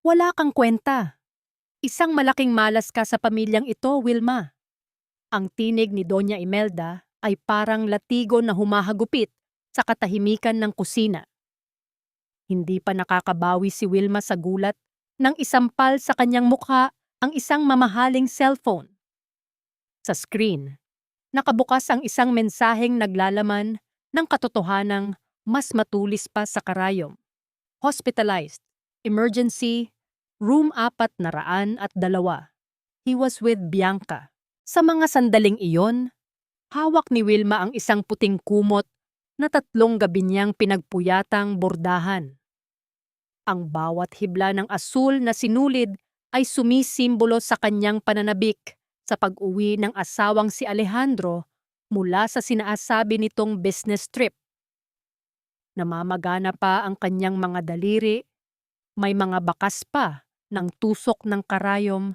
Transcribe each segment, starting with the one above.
Wala kang kwenta. Isang malaking malas ka sa pamilyang ito, Wilma. Ang tinig ni Doña Imelda ay parang latigo na humahagupit sa katahimikan ng kusina. Hindi pa nakakabawi si Wilma sa gulat nang isampal sa kanyang mukha ang isang mamahaling cellphone. Sa screen, nakabukas ang isang mensaheng naglalaman ng katotohanang mas matulis pa sa karayom. Hospitalized, emergency, room 402. He was with Bianca. Sa mga sandaling iyon, hawak ni Wilma ang isang puting kumot na 3 gabi niyang pinagpuyatang bordahan. Ang bawat hibla ng asul na sinulid ay sumisimbolo sa kanyang pananabik sa pag-uwi ng asawang si Alejandro mula sa sinaasabi nitong business trip. Namamagana pa ang kanyang mga daliri, may mga bakas pa ng tusok ng karayom.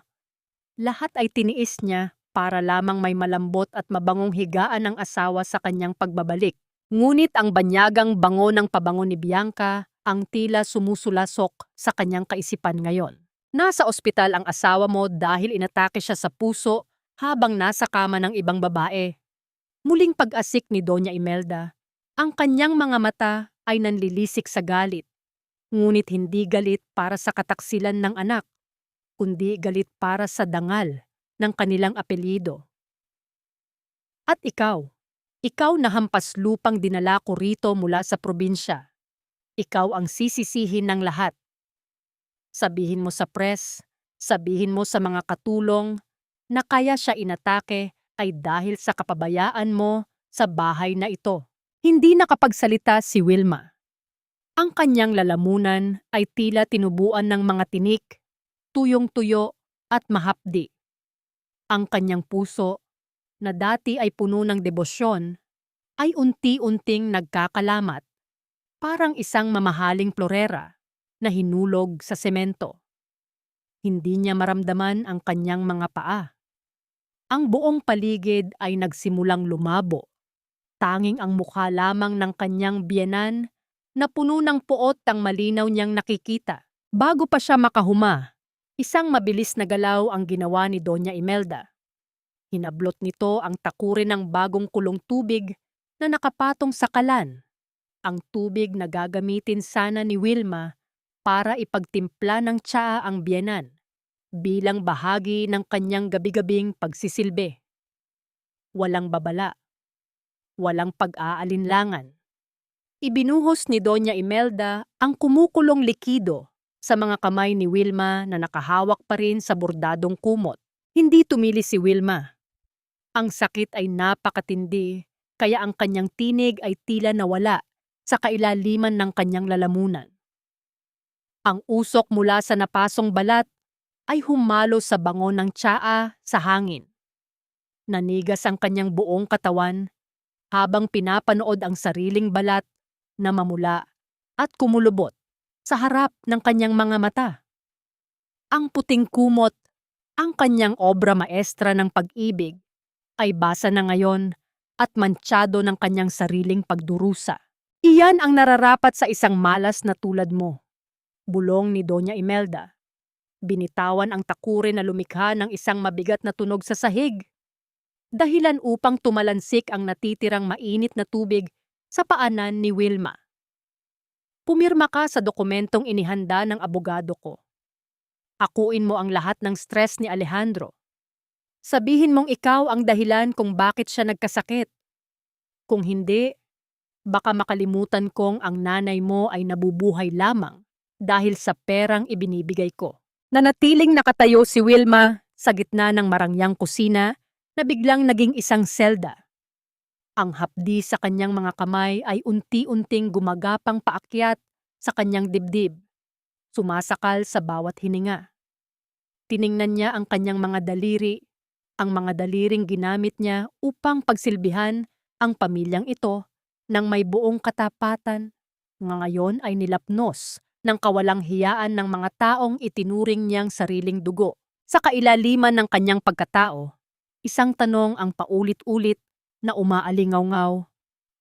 Lahat ay tiniis niya para lamang may malambot at mabangong higaan ng asawa sa kanyang pagbabalik. Ngunit ang banyagang bango ng pabango ni Bianca ang tila sumusulasok sa kanyang kaisipan ngayon. Nasa ospital ang asawa mo dahil inatake siya sa puso habang nasa kama ng ibang babae. Muling pag-asik ni Doña Imelda, ang kanyang mga mata ay nanlilisik sa galit. Ngunit hindi galit para sa kataksilan ng anak, kundi galit para sa dangal ng kanilang apelyido. At ikaw na hampas lupang dinala ko rito mula sa probinsya. Ikaw ang sisisihin ng lahat. Sabihin mo sa press, sabihin mo sa mga katulong na kaya siya inatake ay dahil sa kapabayaan mo sa bahay na ito. Hindi nakapagsalita si Wilma. Ang kanyang lalamunan ay tila tinubuan ng mga tinik, tuyong-tuyo at mahapdi. Ang kanyang puso, na dati ay puno ng debosyon, ay unti-unting nagkakalamat, parang isang mamahaling florera na hinulog sa semento. Hindi niya maramdaman ang kanyang mga paa. Ang buong paligid ay nagsimulang lumabo. Tanging ang mukha lamang ng kanyang biyenan na puno ng puot ang malinaw niyang nakikita. Bago pa siya makahuma, isang mabilis na galaw ang ginawa ni Doña Imelda. Hinablot nito ang takurin ng bagong kulong tubig na nakapatong sa kalan. Ang tubig na gagamitin sana ni Wilma para ipagtimpla ng tsaa ang biyenan bilang bahagi ng kanyang gabi-gabing pagsisilbi. Walang babala. Walang pag-aalinlangan. Ibinuhos ni Doña Imelda ang kumukulong likido sa mga kamay ni Wilma na nakahawak pa rin sa bordadong kumot. Hindi tumili si Wilma. Ang sakit ay napakatindi, kaya ang kanyang tinig ay tila nawala sa kailaliman ng kanyang lalamunan. Ang usok mula sa napasong balat ay humalo sa bango ng tsaa sa hangin. Nanigas ang kanyang buong katawan habang pinapanood ang sariling balat na mamula at kumulubot sa harap ng kanyang mga mata. Ang puting kumot, ang kanyang obra maestra ng pag-ibig, ay basa na ngayon at mantsado ng kanyang sariling pagdurusa. Iyan ang nararapat sa isang malas na tulad mo, bulong ni Doña Imelda. Binitawan ang takurin na lumikha ng isang mabigat na tunog sa sahig. Dahilan upang tumalansik ang natitirang mainit na tubig sa paanan ni Wilma. Pumirma ka sa dokumentong inihanda ng abogado ko. Akuin mo ang lahat ng stress ni Alejandro. Sabihin mong ikaw ang dahilan kung bakit siya nagkasakit. Kung hindi, baka makalimutan kong ang nanay mo ay nabubuhay lamang dahil sa perang ibinibigay ko. Nanatiling nakatayo si Wilma sa gitna ng marangyang kusina na biglang naging isang selda. Ang hapdi sa kanyang mga kamay ay unti-unting gumagapang paakyat sa kanyang dibdib, sumasakal sa bawat hininga. Tiningnan niya ang kanyang mga daliri, ang mga daliring ginamit niya upang pagsilbihan ang pamilyang ito ng may buong katapatan, nga ngayon ay nilapnos ng kawalang hiyaan ng mga taong itinuring niyang sariling dugo. Sa kailaliman ng kanyang pagkatao, isang tanong ang paulit-ulit na umaalingaw-ngaw,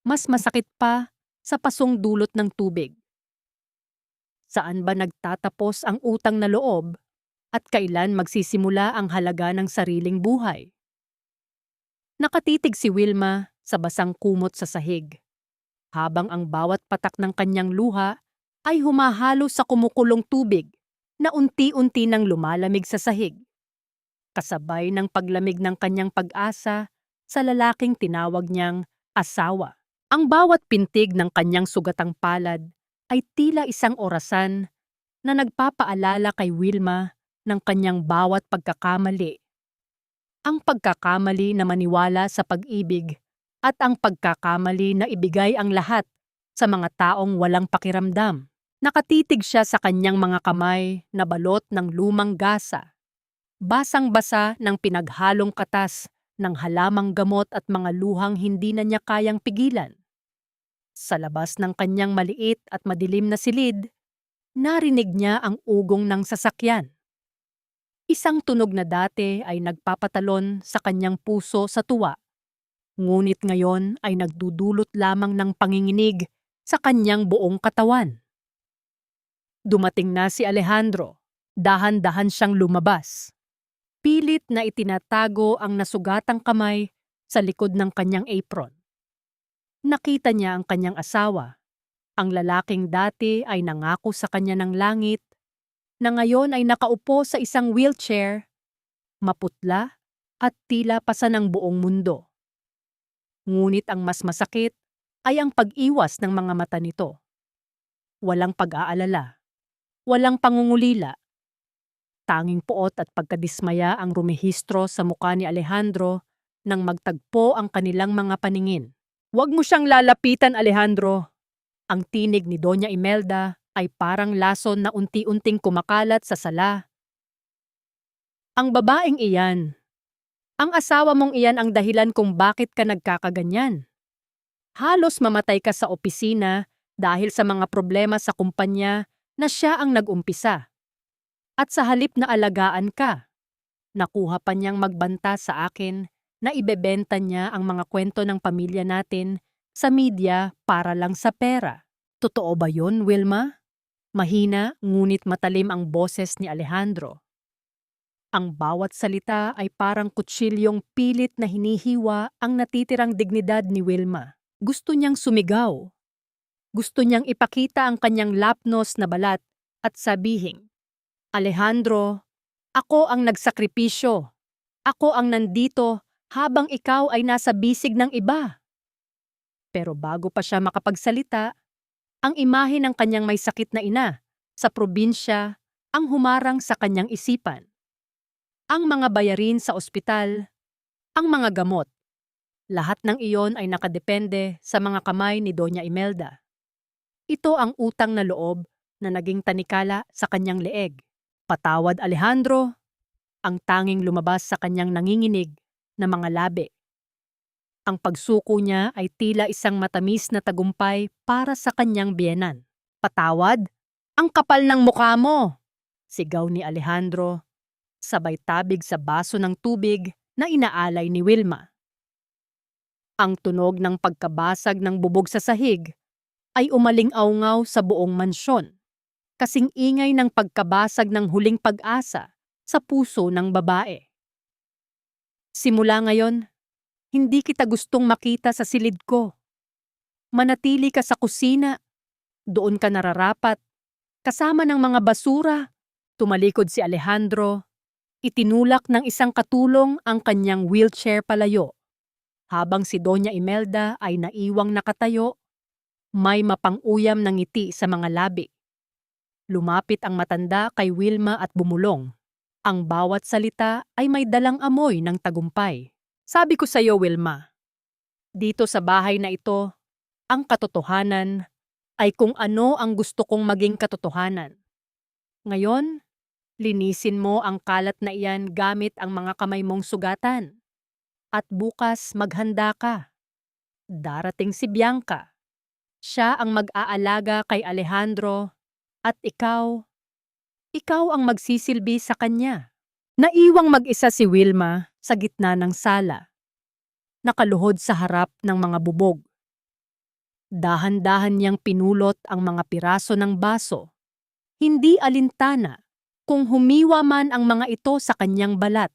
mas masakit pa sa pasong dulot ng tubig. Saan ba nagtatapos ang utang na loob at kailan magsisimula ang halaga ng sariling buhay? Nakatitig si Wilma sa basang kumot sa sahig, habang ang bawat patak ng kanyang luha ay humahalo sa kumukulong tubig na unti-unti nang lumalamig sa sahig, kasabay ng paglamig ng kanyang pag-asa sa lalaking tinawag niyang asawa. Ang bawat pintig ng kanyang sugatang palad ay tila isang orasan na nagpapaalala kay Wilma ng kanyang bawat pagkakamali. Ang pagkakamali na maniwala sa pag-ibig at ang pagkakamali na ibigay ang lahat sa mga taong walang pakiramdam. Nakatitig siya sa kanyang mga kamay na balot ng lumang gasa, basang-basa ng pinaghalong katas ng halamang gamot at mga luhang hindi na niya kayang pigilan. Sa labas ng kanyang maliit at madilim na silid, narinig niya ang ugong ng sasakyan. Isang tunog na dati ay nagpapatalon sa kanyang puso sa tuwa, ngunit ngayon ay nagdudulot lamang ng panginginig sa kanyang buong katawan. Dumating na si Alejandro. Dahan-dahan siyang lumabas. Pilit na itinatago ang nasugatang kamay sa likod ng kanyang apron. Nakita niya ang kanyang asawa. Ang lalaking dati ay nangako sa kanya ng langit, na ngayon ay nakaupo sa isang wheelchair, maputla at tila pasa ng buong mundo. Ngunit ang mas masakit ay ang pag-iwas ng mga mata nito. Walang pag-aalala, walang pangungulila. Tanging poot at pagkadismaya ang rumehistro sa mukha ni Alejandro nang magtagpo ang kanilang mga paningin. "Huwag mo siyang lalapitan, Alejandro." Ang tinig ni Doña Imelda ay parang lason na unti-unting kumakalat sa sala. "Ang babaeng iyan, ang asawa mong iyan ang dahilan kung bakit ka nagkakaganyan. Halos mamatay ka sa opisina dahil sa mga problema sa kumpanya na siya ang nag-umpisa. At sa halip na alagaan ka, nakuha pa niyang magbanta sa akin na ibebenta niya ang mga kwento ng pamilya natin sa media para lang sa pera. Totoo ba yun, Wilma?" Mahina ngunit matalim ang boses ni Alejandro. Ang bawat salita ay parang kutsilyong pilit na hinihiwa ang natitirang dignidad ni Wilma. Gusto niyang sumigaw. Gusto niyang ipakita ang kanyang lapnos na balat at sabihin, "Alejandro, ako ang nagsakripisyo. Ako ang nandito habang ikaw ay nasa bisig ng iba." Pero bago pa siya makapagsalita, ang imahe ng kanyang may sakit na ina sa probinsya ang humarang sa kanyang isipan. Ang mga bayarin sa ospital, ang mga gamot, lahat ng iyon ay nakadepende sa mga kamay ni Doña Imelda. Ito ang utang na loob na naging tanikala sa kanyang leeg. "Patawad, Alejandro," ang tanging lumabas sa kanyang nanginginig na mga labi. Ang pagsuko niya ay tila isang matamis na tagumpay para sa kanyang biyenan. "Patawad? Ang kapal ng mukha mo!" sigaw ni Alejandro, sabay tabig sa baso ng tubig na inaalay ni Wilma. Ang tunog ng pagkabasag ng bubog sa sahig ay umaling-awngaw sa buong mansyon, kasing ingay ng pagkabasag ng huling pag-asa sa puso ng babae. "Simula ngayon, hindi kita gustong makita sa silid ko. Manatili ka sa kusina, doon ka nararapat, kasama ng mga basura." Tumalikod si Alejandro, itinulak ng isang katulong ang kanyang wheelchair palayo, habang si Doña Imelda ay naiwang nakatayo, may mapang-uyam ng ngiti sa mga labi. Lumapit ang matanda kay Wilma at bumulong. Ang bawat salita ay may dalang amoy ng tagumpay. "Sabi ko sa iyo, Wilma, dito sa bahay na ito, ang katotohanan ay kung ano ang gusto kong maging katotohanan. Ngayon, linisin mo ang kalat na iyan gamit ang mga kamay mong sugatan. At bukas maghanda ka. Darating si Bianca. Siya ang mag-aalaga kay Alejandro at ikaw ang magsisilbi sa kanya." Naiwang mag-isa si Wilma sa gitna ng sala, nakaluhod sa harap ng mga bubog. Dahan-dahan niyang pinulot ang mga piraso ng baso Hindi alintana kung humiwa man ang mga ito sa kanyang balat.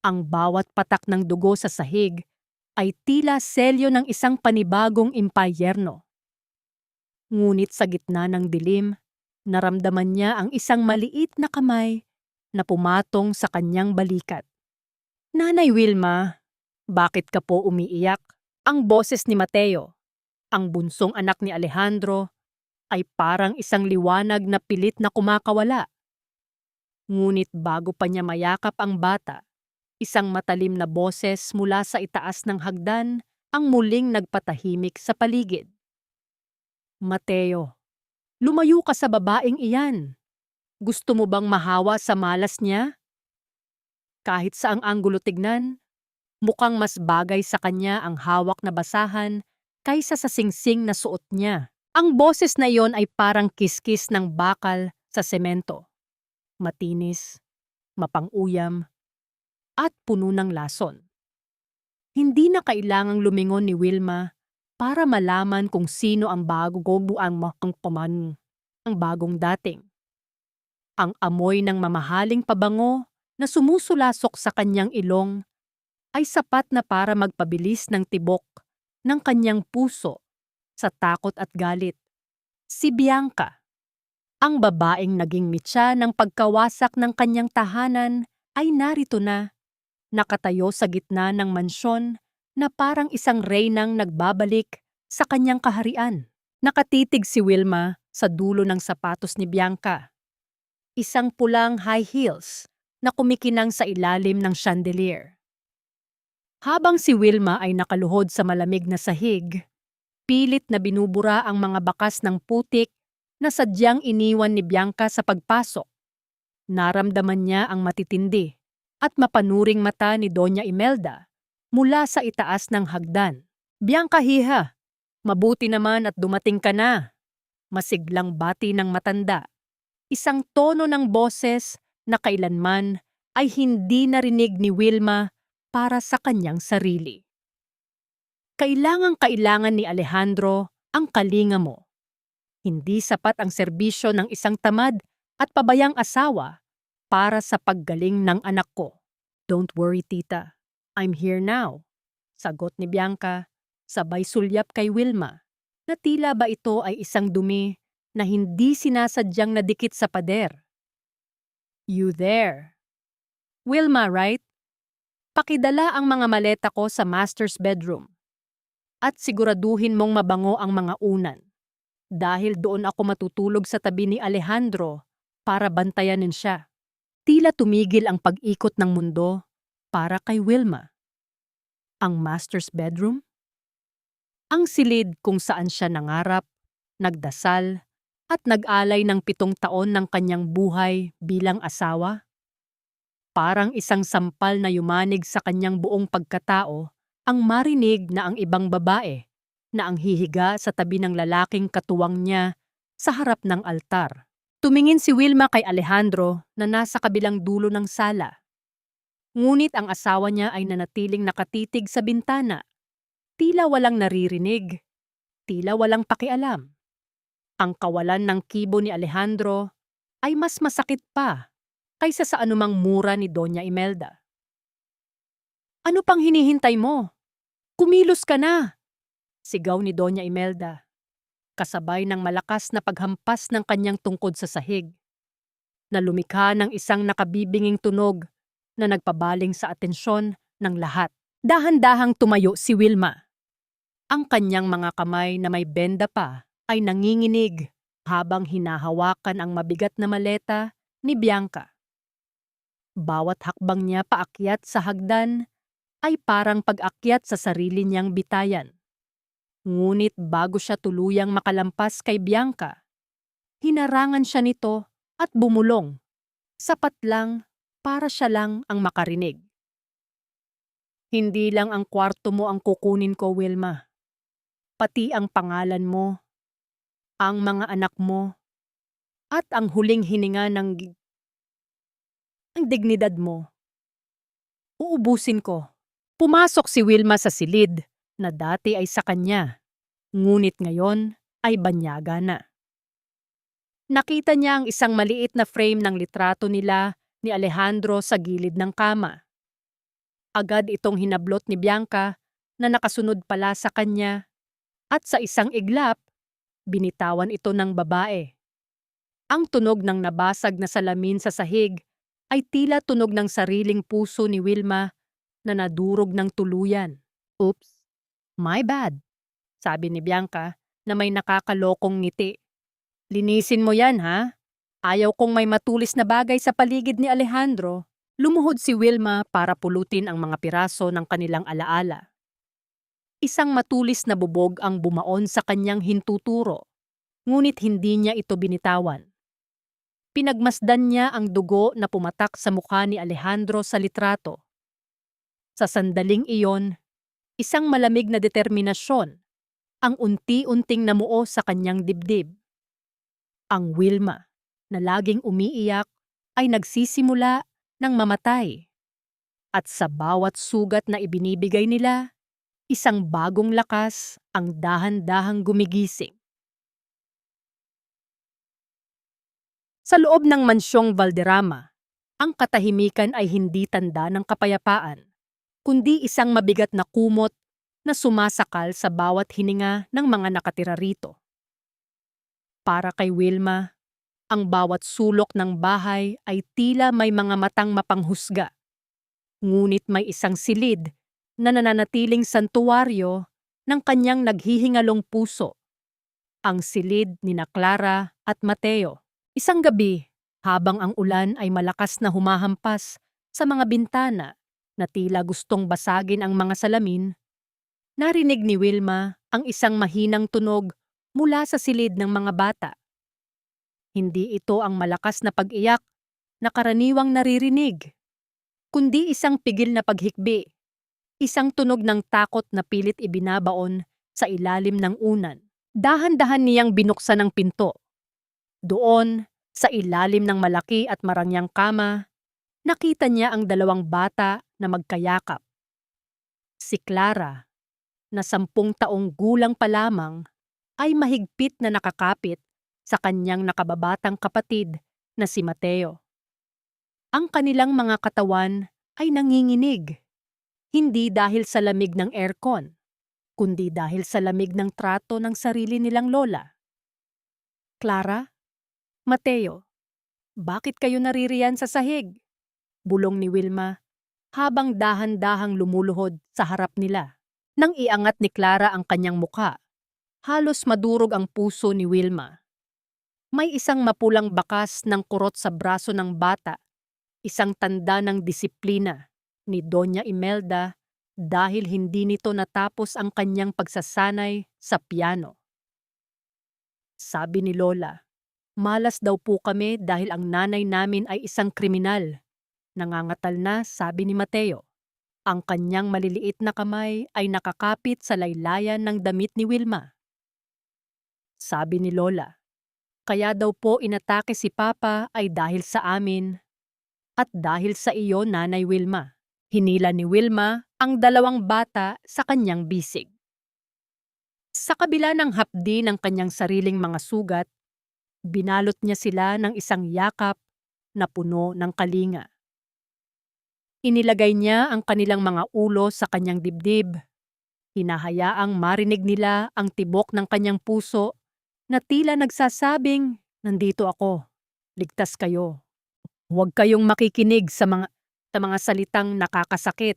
Ang bawat patak ng dugo sa sahig ay tila selyo ng isang panibagong impayerno. Ngunit sa gitna ng dilim, naramdaman niya ang isang maliit na kamay na pumatong sa kanyang balikat. "Nanay Wilma, bakit ka po umiiyak?" Ang boses ni Mateo, ang bunsong anak ni Alejandro, ay parang isang liwanag na pilit na kumakawala. Ngunit bago pa niya mayakap ang bata, isang matalim na boses mula sa itaas ng hagdan ang muling nagpatahimik sa paligid. "Mateo, lumayo ka sa babaeng iyan. Gusto mo bang mahawa sa malas niya?" Kahit saang anggulo tignan, mukhang mas bagay sa kanya ang hawak na basahan kaysa sa singsing na suot niya. Ang boses na iyon ay parang kiskis ng bakal sa semento. Matinis, mapang-uyam, at puno ng lason. Hindi na kailangang lumingon ni Wilma para malaman kung sino ang ang bagong dating. Ang amoy ng mamahaling pabango na sumusulasok sa kanyang ilong ay sapat na para magpabilis ng tibok ng kanyang puso sa takot at galit. Si Bianca, ang babaeng naging mitya ng pagkawasak ng kanyang tahanan, ay narito na, nakatayo sa gitna ng mansyon na parang isang reynang nagbabalik sa kanyang kaharian. Nakatitig si Wilma sa dulo ng sapatos ni Bianca. Isang pulang high heels na kumikinang sa ilalim ng chandelier. Habang si Wilma ay nakaluhod sa malamig na sahig, pilit na binubura ang mga bakas ng putik na sadyang iniwan ni Bianca sa pagpasok. Naramdaman niya ang matitindi at mapanuring mata ni Doña Imelda mula sa itaas ng hagdan. "Bianca, hiha, mabuti naman at dumating ka na." Masiglang bati ng matanda. Isang tono ng boses na kailanman ay hindi narinig ni Wilma para sa kanyang sarili. Kailangang-kailangan ni Alejandro ang kalinga mo. Hindi sapat ang serbisyo ng isang tamad at pabayang asawa para sa paggaling ng anak ko. "Don't worry, tita. I'm here now," sagot ni Bianca, sabay sulyap kay Wilma, na tila ba ito ay isang dumi na hindi sinasadyang nadikit sa pader. "You there? Wilma, right? Pakidala ang mga maleta ko sa master's bedroom. At siguraduhin mong mabango ang mga unan. Dahil doon ako matutulog sa tabi ni Alejandro para bantayanin siya." Tila tumigil ang pag-ikot ng mundo para kay Wilma. Ang master's bedroom? Ang silid kung saan siya nangarap, nagdasal, at nag-alay ng 7 taon ng kanyang buhay bilang asawa? Parang isang sampal na yumanig sa kanyang buong pagkatao ang marinig na ang ibang babae na ang hihiga sa tabi ng lalaking katuwang niya sa harap ng altar. Tumingin si Wilma kay Alejandro na nasa kabilang dulo ng sala. Ngunit ang asawa niya ay nanatiling nakatitig sa bintana. Tila walang naririnig, tila walang pakialam. Ang kawalan ng kibo ni Alejandro ay mas masakit pa kaysa sa anumang mura ni Doña Imelda. "Ano pang hinihintay mo? Kumilos ka na!" sigaw ni Doña Imelda, kasabay ng malakas na paghampas ng kanyang tungkod sa sahig, na lumikha ng isang nakabibinging tunog na nagpabaling sa atensyon ng lahat. Dahan-dahang tumayo si Wilma. Ang kanyang mga kamay na may benda pa ay nanginginig habang hinahawakan ang mabigat na maleta ni Bianca. Bawat hakbang niya paakyat sa hagdan ay parang pag-akyat sa sarili niyang bitayan. Ngunit bago siya tuluyang makalampas kay Bianca, hinarangan siya nito at bumulong. Sapat lang para siya lang ang makarinig. "Hindi lang ang kwarto mo ang kukunin ko, Wilma. Pati ang pangalan mo, ang mga anak mo, at ang huling hininga ng ang dignidad mo. Uubusin ko." Pumasok si Wilma sa silid na dati ay sa kanya, ngunit ngayon ay banyaga na. Nakita niya ang isang maliit na frame ng litrato nila ni Alejandro sa gilid ng kama. Agad itong hinablot ni Bianca na nakasunod pala sa kanya at sa isang iglap, binitawan ito ng babae. Ang tunog ng nabasag na salamin sa sahig ay tila tunog ng sariling puso ni Wilma na nadurog ng tuluyan. Oops, my bad, sabi ni Bianca na may nakakalokong ngiti. Linisin mo yan ha? Ayaw kong may matulis na bagay sa paligid ni Alejandro. Lumuhod si Wilma para pulutin ang mga piraso ng kanilang alaala. Isang matulis na bubog ang bumaon sa kanyang hintuturo, ngunit hindi niya ito binitawan. Pinagmasdan niya ang dugo na pumatak sa mukha ni Alejandro sa litrato. Sa sandaling iyon, isang malamig na determinasyon ang unti-unting namuo sa kanyang dibdib. Ang Wilma, na laging umiiyak, ay nagsisimula ng mamatay. At sa bawat sugat na ibinibigay nila, isang bagong lakas ang dahan-dahang gumigising. Sa loob ng mansyong Valderrama, ang katahimikan ay hindi tanda ng kapayapaan, kundi isang mabigat na kumot na sumasakal sa bawat hininga ng mga nakatira rito. Para kay Wilma, ang bawat sulok ng bahay ay tila may mga matang mapanghusga. Ngunit may isang silid na nananatiling santuwaryo ng kanyang naghihingalong puso. Ang silid ni na Clara at Mateo. Isang gabi, habang ang ulan ay malakas na humahampas sa mga bintana na tila gustong basagin ang mga salamin, narinig ni Wilma ang isang mahinang tunog mula sa silid ng mga bata. Hindi ito ang malakas na pag-iyak na karaniwang naririnig, kundi isang pigil na paghikbi, isang tunog ng takot na pilit ibinabaon sa ilalim ng unan. Dahan-dahan niyang binuksan ang pinto. Doon, sa ilalim ng malaki at marangyang kama, nakita niya ang dalawang bata na magkayakap. Si Clara, na 10 taong gulang pa lamang, ay mahigpit na nakakapit sa kanyang nakababatang kapatid na si Mateo. Ang kanilang mga katawan ay nanginginig, hindi dahil sa lamig ng aircon, kundi dahil sa lamig ng trato ng sarili nilang lola. Clara, Mateo, bakit kayo naririyan sa sahig? Bulong ni Wilma habang dahan-dahang lumuluhod sa harap nila. Nang iangat ni Clara ang kanyang muka, halos madurog ang puso ni Wilma. May isang mapulang bakas ng kurot sa braso ng bata, isang tanda ng disiplina ni Doña Imelda dahil hindi nito natapos ang kanyang pagsasanay sa piano. Sabi ni Lola, malas daw po kami dahil ang nanay namin ay isang kriminal. Nangangatal na, sabi ni Mateo. Ang kanyang maliliit na kamay ay nakakapit sa laylayan ng damit ni Wilma. Sabi ni Lola, kaya daw po inatake si Papa ay dahil sa amin at dahil sa iyo, Nanay Wilma. Hinila ni Wilma ang dalawang bata sa kanyang bisig. Sa kabila ng hapdi ng kanyang sariling mga sugat, binalot niya sila ng isang yakap na puno ng kalinga. Inilagay niya ang kanilang mga ulo sa kanyang dibdib. Hinahayaang marinig nila ang tibok ng kanyang puso na tila nagsasabing, nandito ako, ligtas kayo. Huwag kayong makikinig sa mga salitang nakakasakit.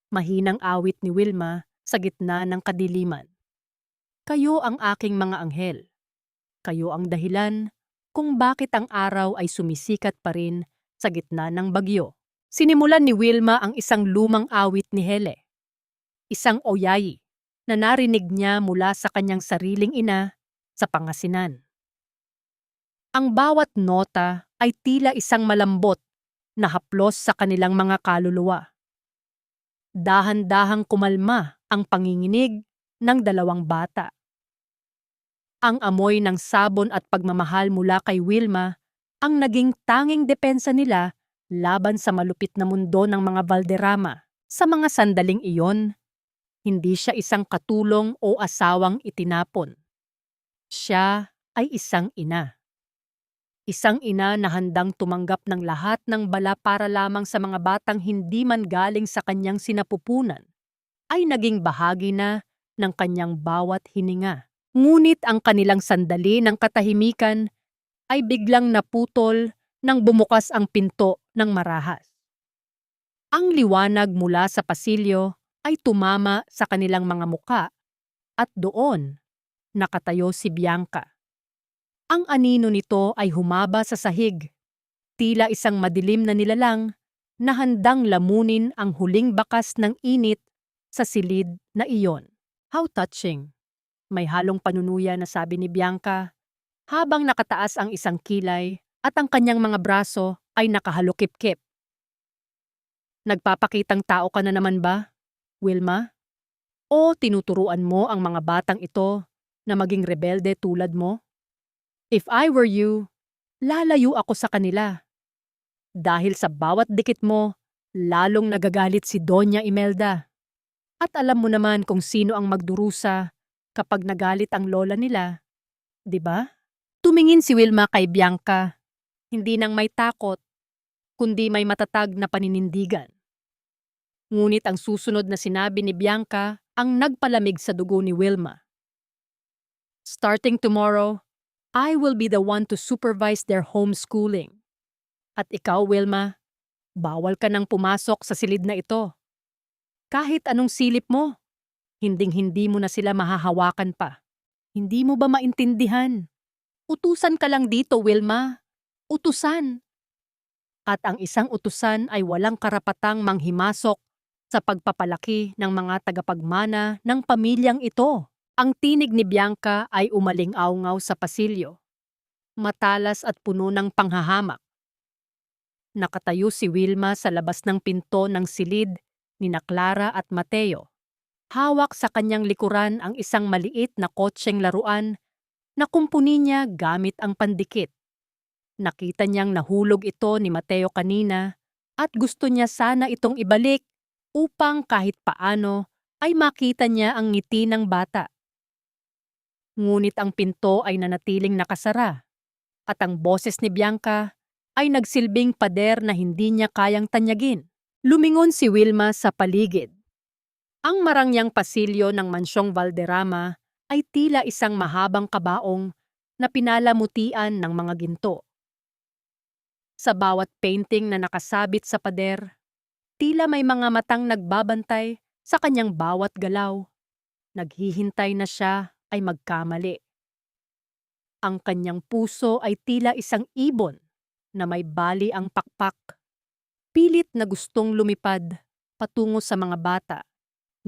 Mahinang awit ni Wilma sa gitna ng kadiliman. Kayo ang aking mga anghel. Kayo ang dahilan kung bakit ang araw ay sumisikat pa rin sa gitna ng bagyo. Sinimulan ni Wilma ang isang lumang awit ni Hele. Isang oyayi na narinig niya mula sa kanyang sariling ina sa Pangasinan. Ang bawat nota ay tila isang malambot na haplos sa kanilang mga kaluluwa. Dahan-dahang kumalma ang panginginig ng dalawang bata. Ang amoy ng sabon at pagmamahal mula kay Wilma ang naging tanging depensa nila laban sa malupit na mundo ng mga Valderrama. Sa mga sandaling iyon, hindi siya isang katulong o asawang itinapon. Siya ay isang ina. Isang ina na handang tumanggap ng lahat ng bala para lamang sa mga batang hindi man galing sa kanyang sinapupunan, ay naging bahagi na ng kanyang bawat hininga. Ngunit ang kanilang sandali ng katahimikan ay biglang naputol nang bumukas ang pinto ng marahas. Ang liwanag mula sa pasilyo ay tumama sa kanilang mga muka at doon nakatayo si Bianca. Ang anino nito ay humaba sa sahig, tila isang madilim na nilalang na handang lamunin ang huling bakas ng init sa silid na iyon. How touching! May halong panunuya na sabi ni Bianca habang nakataas ang isang kilay at ang kanyang mga braso ay nakahalukip-kip. Nagpapakitang tao ka na naman ba, Wilma? O tinuturuan mo ang mga batang ito na maging rebelde tulad mo? If I were you, lalayo ako sa kanila. Dahil sa bawat dikit mo, lalong nagagalit si Doña Imelda. At alam mo naman kung sino ang magdurusa kapag nagalit ang lola nila, di ba? Tumingin si Wilma kay Bianca, hindi nang may takot, kundi may matatag na paninindigan. Ngunit ang susunod na sinabi ni Bianca ang nagpalamig sa dugo ni Wilma. Starting tomorrow, I will be the one to supervise their homeschooling. At ikaw, Wilma, bawal ka nang pumasok sa silid na ito. Kahit anong silip mo, hinding-hindi mo na sila mahahawakan pa. Hindi mo ba maintindihan? Utusan ka lang dito, Wilma. Utusan. At ang isang utusan ay walang karapatang manghimasok sa pagpapalaki ng mga tagapagmana ng pamilyang ito. Ang tinig ni Bianca ay umaling-aungaw sa pasilyo, matalas at puno ng panghahamak. Nakatayo si Wilma sa labas ng pinto ng silid ni Clara at Mateo. Hawak sa kanyang likuran ang isang maliit na kotseng laruan na kumpuni niya gamit ang pandikit. Nakita niyang nahulog ito ni Mateo kanina at gusto niya sana itong ibalik upang kahit paano ay makita niya ang ngiti ng bata. Ngunit ang pinto ay nanatiling nakasara at ang boses ni Bianca ay nagsilbing pader na hindi niya kayang tanyagin. Lumingon si Wilma sa paligid. Ang marangyang pasilyo ng mansyong Valderrama ay tila isang mahabang kabaong na pinalamutian ng mga ginto. Sa bawat painting na nakasabit sa pader, tila may mga matang nagbabantay sa kanyang bawat galaw. Naghihintay na siya ay magkamali. Ang kanyang puso ay tila isang ibon na may bali ang pakpak. Pilit na gustong lumipad patungo sa mga bata,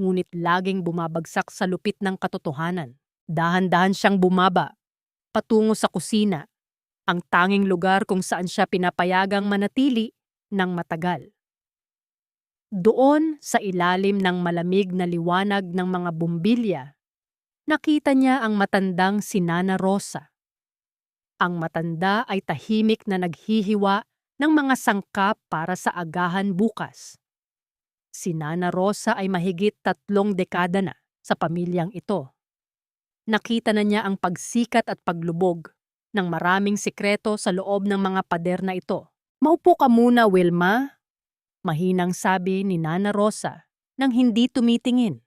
ngunit laging bumabagsak sa lupit ng katotohanan. Dahan-dahan siyang bumaba, patungo sa kusina, ang tanging lugar kung saan siya pinapayagang manatili ng matagal. Doon sa ilalim ng malamig na liwanag ng mga bumbilya, nakita niya ang matandang si Nana Rosa. Ang matanda ay tahimik na naghihiwa ng mga sangkap para sa agahan bukas. Si Nana Rosa ay mahigit 3 dekada na sa pamilyang ito. Nakita na niya ang pagsikat at paglubog ng maraming sikreto sa loob ng mga pader na ito. Maupo ka muna, Wilma, mahinang sabi ni Nana Rosa nang hindi tumitingin.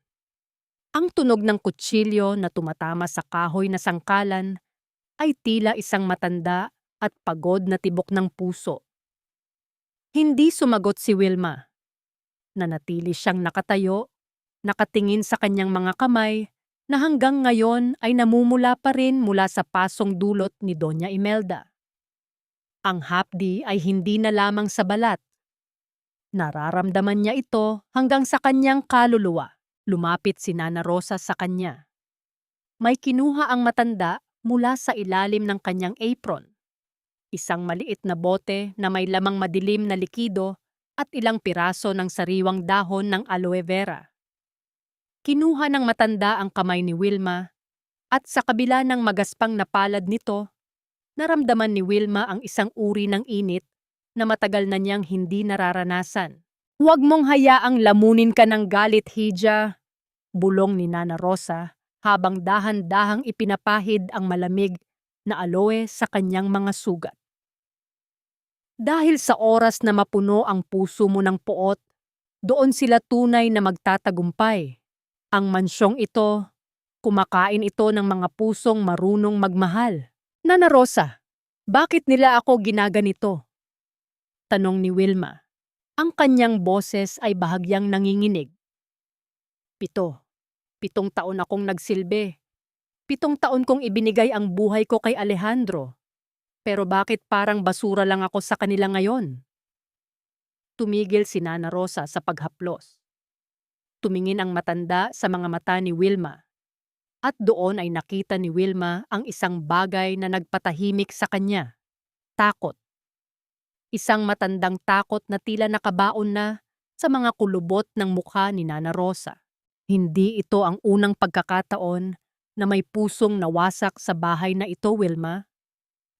Ang tunog ng kutsilyo na tumatama sa kahoy na sangkalan ay tila isang matanda at pagod na tibok ng puso. Hindi sumagot si Wilma. Nanatili siyang nakatayo, nakatingin sa kanyang mga kamay na hanggang ngayon ay namumula pa rin mula sa pasong dulot ni Doña Imelda. Ang hapdi ay hindi na lamang sa balat. Nararamdaman niya ito hanggang sa kanyang kaluluwa. Lumapit si Nana Rosa sa kanya. May kinuha ang matanda mula sa ilalim ng kanyang apron. Isang maliit na bote na may lamang madilim na likido at ilang piraso ng sariwang dahon ng aloe vera. Kinuha ng matanda ang kamay ni Wilma at sa kabila ng magaspang na palad nito, naramdaman ni Wilma ang isang uri ng init na matagal na niyang hindi nararanasan. Huwag mong hayaang lamunin ka ng galit, Hija, bulong ni Nana Rosa habang dahan-dahang ipinapahid ang malamig na aloe sa kanyang mga sugat. Dahil sa oras na mapuno ang puso mo ng poot, doon sila tunay na magtatagumpay. Ang mansyong ito, kumakain ito ng mga pusong marunong magmahal. Nana Rosa, bakit nila ako ginaganito? Tanong ni Wilma. Ang kanyang boses ay bahagyang nanginginig. 7. 7 taon akong nagsilbi. 7 taon kong ibinigay ang buhay ko kay Alejandro. Pero bakit parang basura lang ako sa kanila ngayon? Tumigil si Nana Rosa sa paghaplos. Tumingin ang matanda sa mga mata ni Wilma. At doon ay nakita ni Wilma ang isang bagay na nagpatahimik sa kanya. Takot. Isang matandang takot na tila nakabaon na sa mga kulubot ng mukha ni Nana Rosa. Hindi ito ang unang pagkakataon na may pusong nawasak sa bahay na ito, Wilma.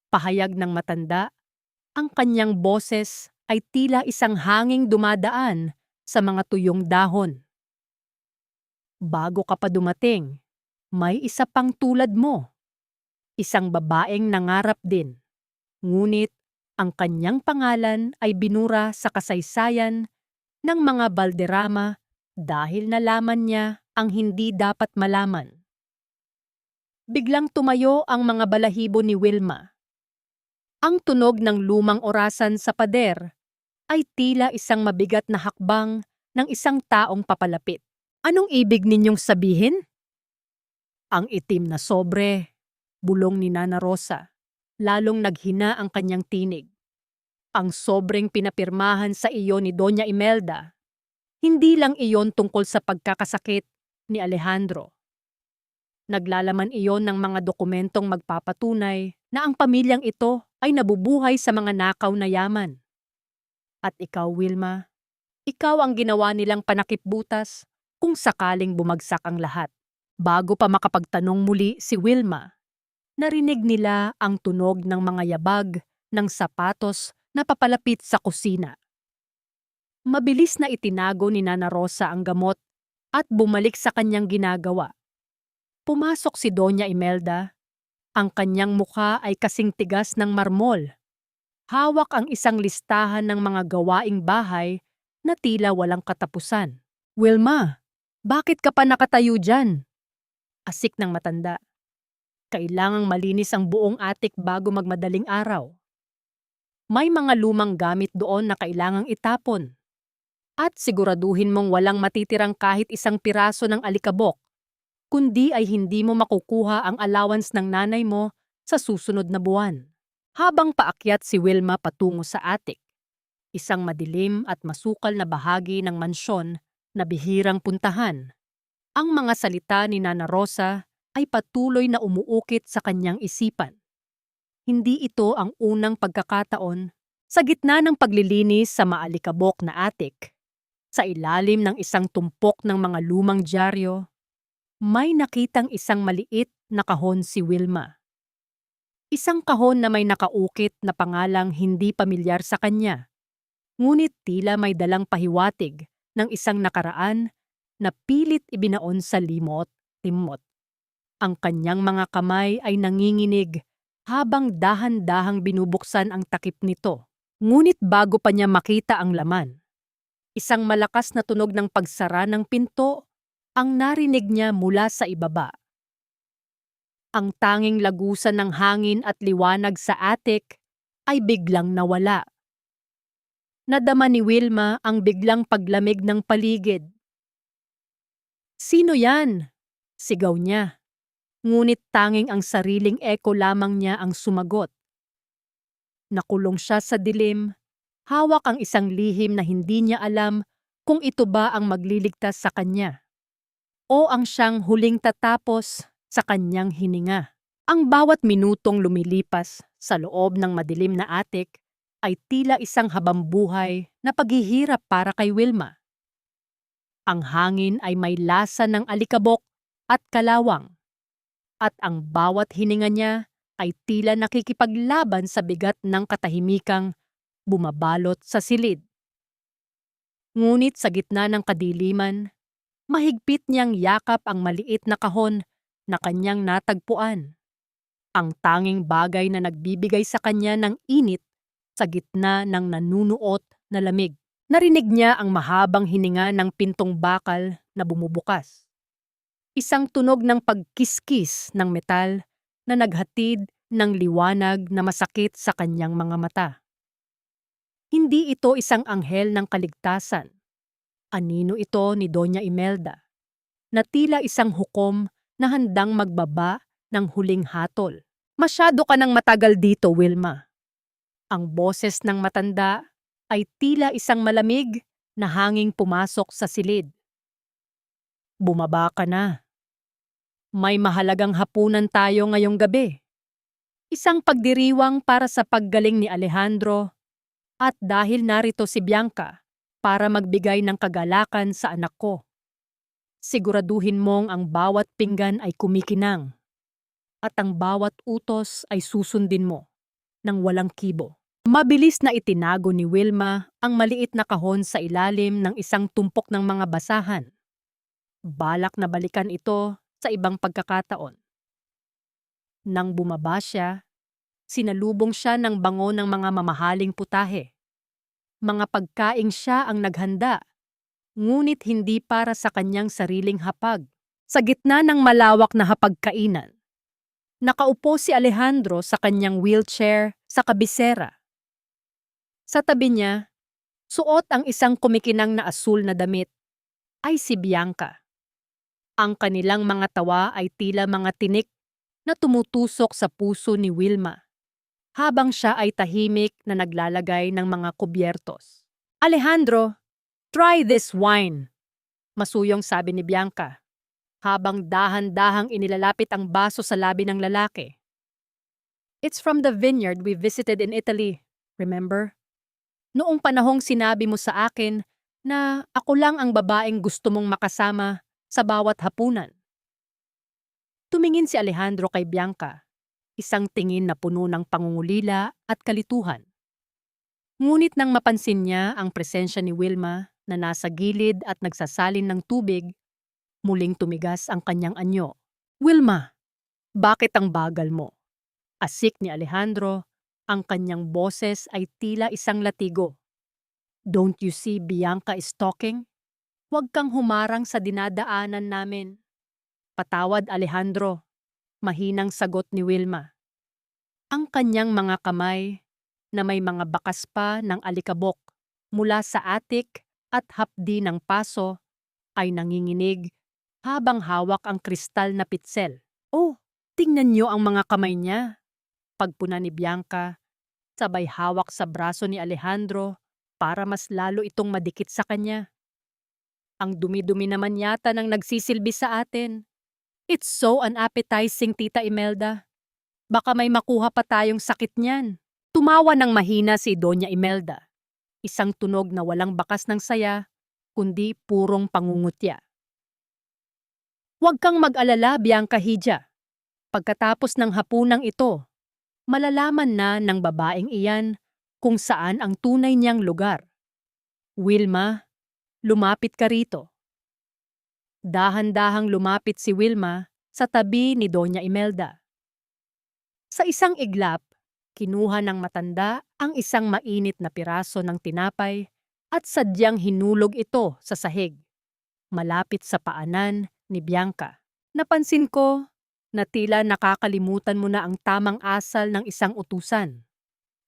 Pahayag ng matanda, ang kanyang boses ay tila isang hanging dumadaan sa mga tuyong dahon. Bago ka pa dumating, may isa pang tulad mo. Isang babaeng nangarap din. Ngunit ang kanyang pangalan ay binura sa kasaysayan ng mga Valderrama dahil nalaman niya ang hindi dapat malaman. Biglang tumayo ang mga balahibo ni Wilma. Ang tunog ng lumang orasan sa pader ay tila isang mabigat na hakbang ng isang taong papalapit. Anong ibig ninyong sabihin? Ang itim na sobre, bulong ni Nana Rosa. Lalong naghina ang kanyang tinig. Ang sobreng pinapirmahan sa iyo ni Doña Imelda. Hindi lang iyon tungkol sa pagkakasakit ni Alejandro. Naglalaman iyon ng mga dokumentong magpapatunay na ang pamilyang ito ay nabubuhay sa mga nakaw na yaman. At ikaw, Wilma, ikaw ang ginawa nilang panakipbutas kung sakaling bumagsak ang lahat. Bago pa makapagtanong muli si Wilma, narinig nila ang tunog ng mga yabag ng sapatos na papalapit sa kusina. Mabilis na itinago ni Nana Rosa ang gamot at bumalik sa kanyang ginagawa. Pumasok si Doña Imelda. Ang kanyang mukha ay kasing tigas ng marmol. Hawak ang isang listahan ng mga gawaing bahay na tila walang katapusan. Wilma, bakit ka pa nakatayo dyan? Asik ng matanda. Kailangang malinis ang buong atik bago magmadaling araw. May mga lumang gamit doon na kailangang itapon. At siguraduhin mong walang matitirang kahit isang piraso ng alikabok, kundi ay hindi mo makukuha ang allowance ng nanay mo sa susunod na buwan. Habang paakyat si Wilma patungo sa atik, isang madilim at masukal na bahagi ng mansyon na bihirang puntahan, ang mga salita ni Nana Rosa ay patuloy na umuukit sa kanyang isipan. Hindi ito ang unang pagkakataon sa gitna ng paglilinis sa maalikabok na atik. Sa ilalim ng isang tumpok ng mga lumang dyaryo, may nakitang isang maliit na kahon si Wilma. Isang kahon na may nakaukit na pangalang hindi pamilyar sa kanya. Ngunit tila may dalang pahiwatig ng isang nakaraan na pilit ibinaon sa limot. Ang kanyang mga kamay ay nanginginig habang dahan-dahang binubuksan ang takip nito. Ngunit bago pa niya makita ang laman, isang malakas na tunog ng pagsara ng pinto ang narinig niya mula sa ibaba. Ang tanging lagusan ng hangin at liwanag sa atik ay biglang nawala. Nadama ni Wilma ang biglang paglamig ng paligid. "Sino yan?" sigaw niya. Ngunit tanging ang sariling eko lamang niya ang sumagot. Nakulong siya sa dilim, hawak ang isang lihim na hindi niya alam kung ito ba ang magliligtas sa kanya o ang siyang huling tatapos sa kanyang hininga. Ang bawat minutong lumilipas sa loob ng madilim na atik ay tila isang habambuhay na paghihirap para kay Wilma. Ang hangin ay may lasa ng alikabok at kalawang, at ang bawat hininga niya ay tila nakikipaglaban sa bigat ng katahimikang bumabalot sa silid. Ngunit sa gitna ng kadiliman, mahigpit niyang yakap ang maliit na kahon na kanyang natagpuan. Ang tanging bagay na nagbibigay sa kanya ng init sa gitna ng nanunuot na lamig. Narinig niya ang mahabang hininga ng pintong bakal na bumubukas. Isang tunog ng pagkiskis ng metal na naghatid ng liwanag na masakit sa kanyang mga mata. Hindi ito isang anghel ng kaligtasan. Anino ito ni Doña Imelda, na tila isang hukom na handang magbaba ng huling hatol. Masyado ka nang matagal dito, Wilma. Ang boses ng matanda ay tila isang malamig na hanging pumasok sa silid. Bumaba ka na. May mahalagang hapunan tayo ngayong gabi. Isang pagdiriwang para sa paggaling ni Alejandro at dahil narito si Bianca para magbigay ng kagalakan sa anak ko. Siguraduhin mong ang bawat pinggan ay kumikinang at ang bawat utos ay susundin mo ng walang kibo. Mabilis na itinago ni Wilma ang maliit na kahon sa ilalim ng isang tumpok ng mga basahan. Balak na balikan ito sa ibang pagkakataon. Nang bumaba siya, sinalubong siya ng bango ng mga mamahaling putahe. Mga pagkaing siya ang naghanda, ngunit hindi para sa kanyang sariling hapag. Sa gitna ng malawak na hapagkainan, nakaupo si Alejandro sa kanyang wheelchair sa kabisera. Sa tabi niya, suot ang isang kumikinang na asul na damit, ay si Bianca. Ang kanilang mga tawa ay tila mga tinik na tumutusok sa puso ni Wilma, habang siya ay tahimik na naglalagay ng mga kubyertos. Alejandro, try this wine, masuyong sabi ni Bianca, habang dahan-dahang inilalapit ang baso sa labi ng lalaki. It's from the vineyard we visited in Italy, remember? Noong panahong sinabi mo sa akin na ako lang ang babaeng gusto mong makasama sa bawat hapunan. Tumingin si Alejandro kay Bianca, isang tingin na puno ng pangungulila at kalituhan. Ngunit nang mapansin niya ang presensya ni Wilma na nasa gilid at nagsasalin ng tubig, muling tumigas ang kanyang anyo. Wilma, bakit ang bagal mo? Asik ni Alejandro, ang kanyang boses ay tila isang latigo. Don't you see Bianca is talking? Huwag kang humarang sa dinadaanan namin. Patawad, Alejandro, mahinang sagot ni Wilma. Ang kanyang mga kamay na may mga bakas pa ng alikabok mula sa atik at hapdi ng paso ay nanginginig habang hawak ang kristal na pitsel. Oh, tingnan niyo ang mga kamay niya. Pagpuna ni Bianca, sabay hawak sa braso ni Alejandro para mas lalo itong madikit sa kanya. Ang dumi-dumi naman yata nang nagsisilbi sa atin. It's so unappetizing, Tita Imelda. Baka may makuha pa tayong sakit niyan. Tumawa ng mahina si Doña Imelda. Isang tunog na walang bakas ng saya, kundi purong pangungutya. Huwag kang mag-alala, Bianca Hija. Pagkatapos ng hapunang ito, malalaman na ng babaeng iyan kung saan ang tunay niyang lugar. Wilma, lumapit ka rito. Dahan-dahang lumapit si Wilma sa tabi ni Doña Imelda. Sa isang iglap, kinuha ng matanda ang isang mainit na piraso ng tinapay at sadyang hinulog ito sa sahig, malapit sa paanan ni Bianca. Napansin ko na tila nakakalimutan mo na ang tamang asal ng isang utusan.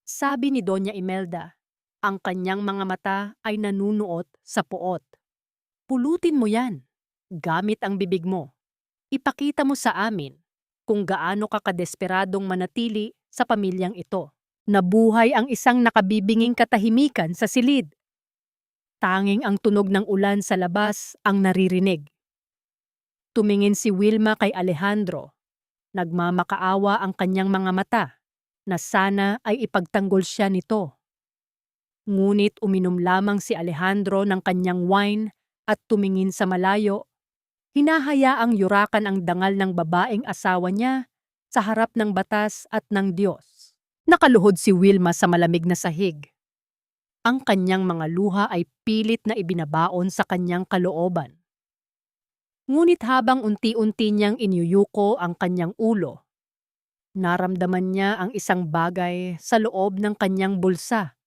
Sabi ni Doña Imelda, ang kanyang mga mata ay nanunuot sa puot. Pulutin mo yan, gamit ang bibig mo. Ipakita mo sa amin kung gaano ka kadesperadong manatili sa pamilyang ito. Nabuhay ang isang nakabibinging katahimikan sa silid. Tanging ang tunog ng ulan sa labas ang naririnig. Tumingin si Wilma kay Alejandro. Nagmamakaawa ang kanyang mga mata na sana ay ipagtanggol siya nito. Ngunit uminom lamang si Alejandro ng kanyang wine at tumingin sa malayo. Hinahayaang yurakan ang dangal ng babaeng asawa niya sa harap ng batas at ng Diyos. Nakaluhod si Wilma sa malamig na sahig. Ang kanyang mga luha ay pilit na ibinabaon sa kanyang kalooban. Ngunit habang unti-unti niyang iniyuko ang kanyang ulo, Naramdaman niya ang isang bagay sa loob ng kanyang bulsa.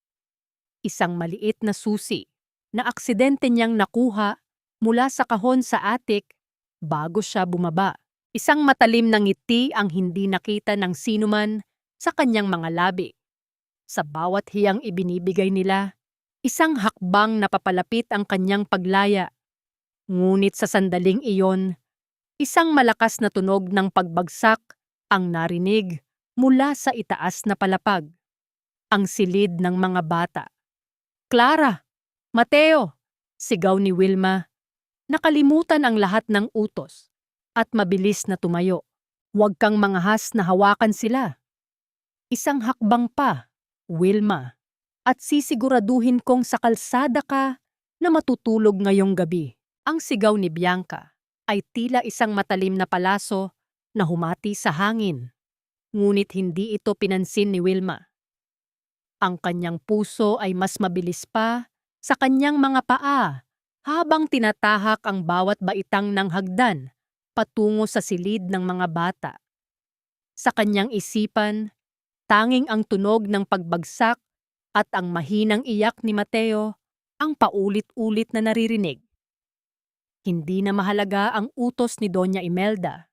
Isang maliit na susi na aksidente niyang nakuha mula sa kahon sa attic bago siya bumaba. Isang matalim na ngiti ang hindi nakita ng sinuman sa kanyang mga labi. Sa bawat hiyang ibinibigay nila, isang hakbang na papalapit ang kanyang paglaya. Ngunit sa sandaling iyon, isang malakas na tunog ng pagbagsak ang narinig mula sa itaas na palapag. Ang silid ng mga bata. "Clara! Mateo!" sigaw ni Wilma. Nakalimutan ang lahat ng utos at mabilis na tumayo. "Huwag kang mangahas na hawakan sila. Isang hakbang pa, Wilma, at sisiguraduhin kong sa kalsada ka na matutulog ngayong gabi." Ang sigaw ni Bianca ay tila isang matalim na palaso na humati sa hangin. Ngunit hindi ito pinansin ni Wilma. Ang kanyang puso ay mas mabilis pa sa kanyang mga paa habang tinatahak ang bawat baitang ng hagdan patungo sa silid ng mga bata. Sa kanyang isipan, tanging ang tunog ng pagbagsak at ang mahinang iyak ni Mateo ang paulit-ulit na naririnig. Hindi na mahalaga ang utos ni Doña Imelda.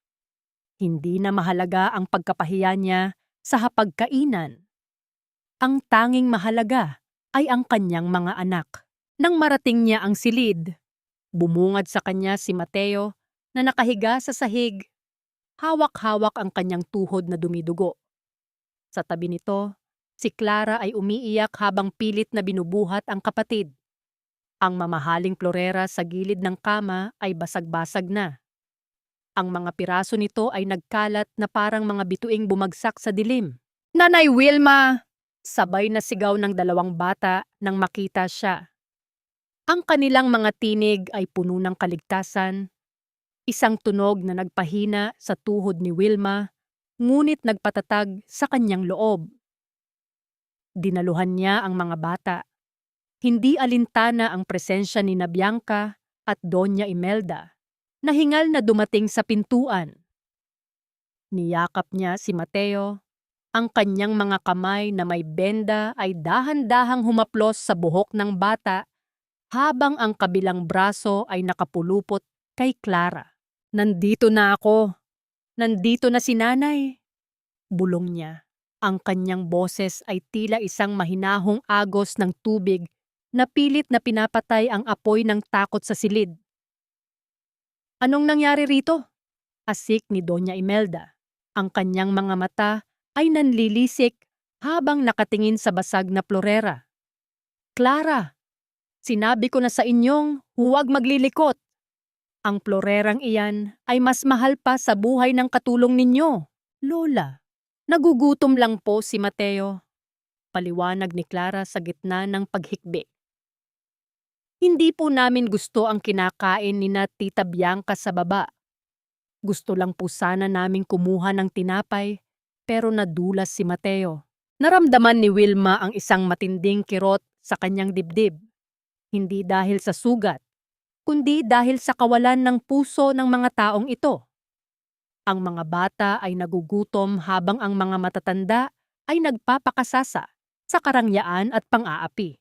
Hindi na mahalaga ang pagkapahiya niya sa hapagkainan. Ang tanging mahalaga ay ang kanyang mga anak. Nang marating niya ang silid, bumungad sa kanya si Mateo na nakahiga sa sahig. Hawak-hawak ang kanyang tuhod na dumidugo. Sa tabi nito, si Clara ay umiiyak habang pilit na binubuhat ang kapatid. Ang mamahaling florera sa gilid ng kama ay basag-basag na. Ang mga piraso nito ay nagkalat na parang mga bituing bumagsak sa dilim. "Nanay Wilma!" Sabay na sigaw ng dalawang bata nang makita siya. Ang kanilang mga tinig ay puno ng kaligtasan. Isang tunog na nagpahina sa tuhod ni Wilma, ngunit nagpatatag sa kanyang loob. Dinaluhan niya ang mga bata. Hindi alintana ang presensya ni Bianca at Doña Imelda, na hingal na dumating sa pintuan. Niyakap niya si Mateo. Ang kanyang mga kamay na may benda ay dahan-dahang humaplos sa buhok ng bata habang ang kabilang braso ay nakapulupot kay Clara. "Nandito na ako. Nandito na si nanay," bulong niya. Ang kanyang boses ay tila isang mahinahong agos ng tubig na pilit na pinapatay ang apoy ng takot sa silid. "Anong nangyari rito?" Asik ni Doña Imelda. Ang kanyang mga mata ay nanlilisik habang nakatingin sa basag na florera. "Clara, sinabi ko na sa inyong huwag maglilikot. Ang florerang iyan ay mas mahal pa sa buhay ng katulong ninyo." "Lola, nagugutom lang po si Mateo," paliwanag ni Clara sa gitna ng paghikbi. "Hindi po namin gusto ang kinakain ni na Tita Bianca sa baba. Gusto lang po sana naming kumuha ng tinapay, pero nadulas si Mateo." Naramdaman ni Wilma ang isang matinding kirot sa kanyang dibdib. Hindi dahil sa sugat, kundi dahil sa kawalan ng puso ng mga taong ito. Ang mga bata ay nagugutom habang ang mga matatanda ay nagpapakasasa sa karangyaan at pang-aapi.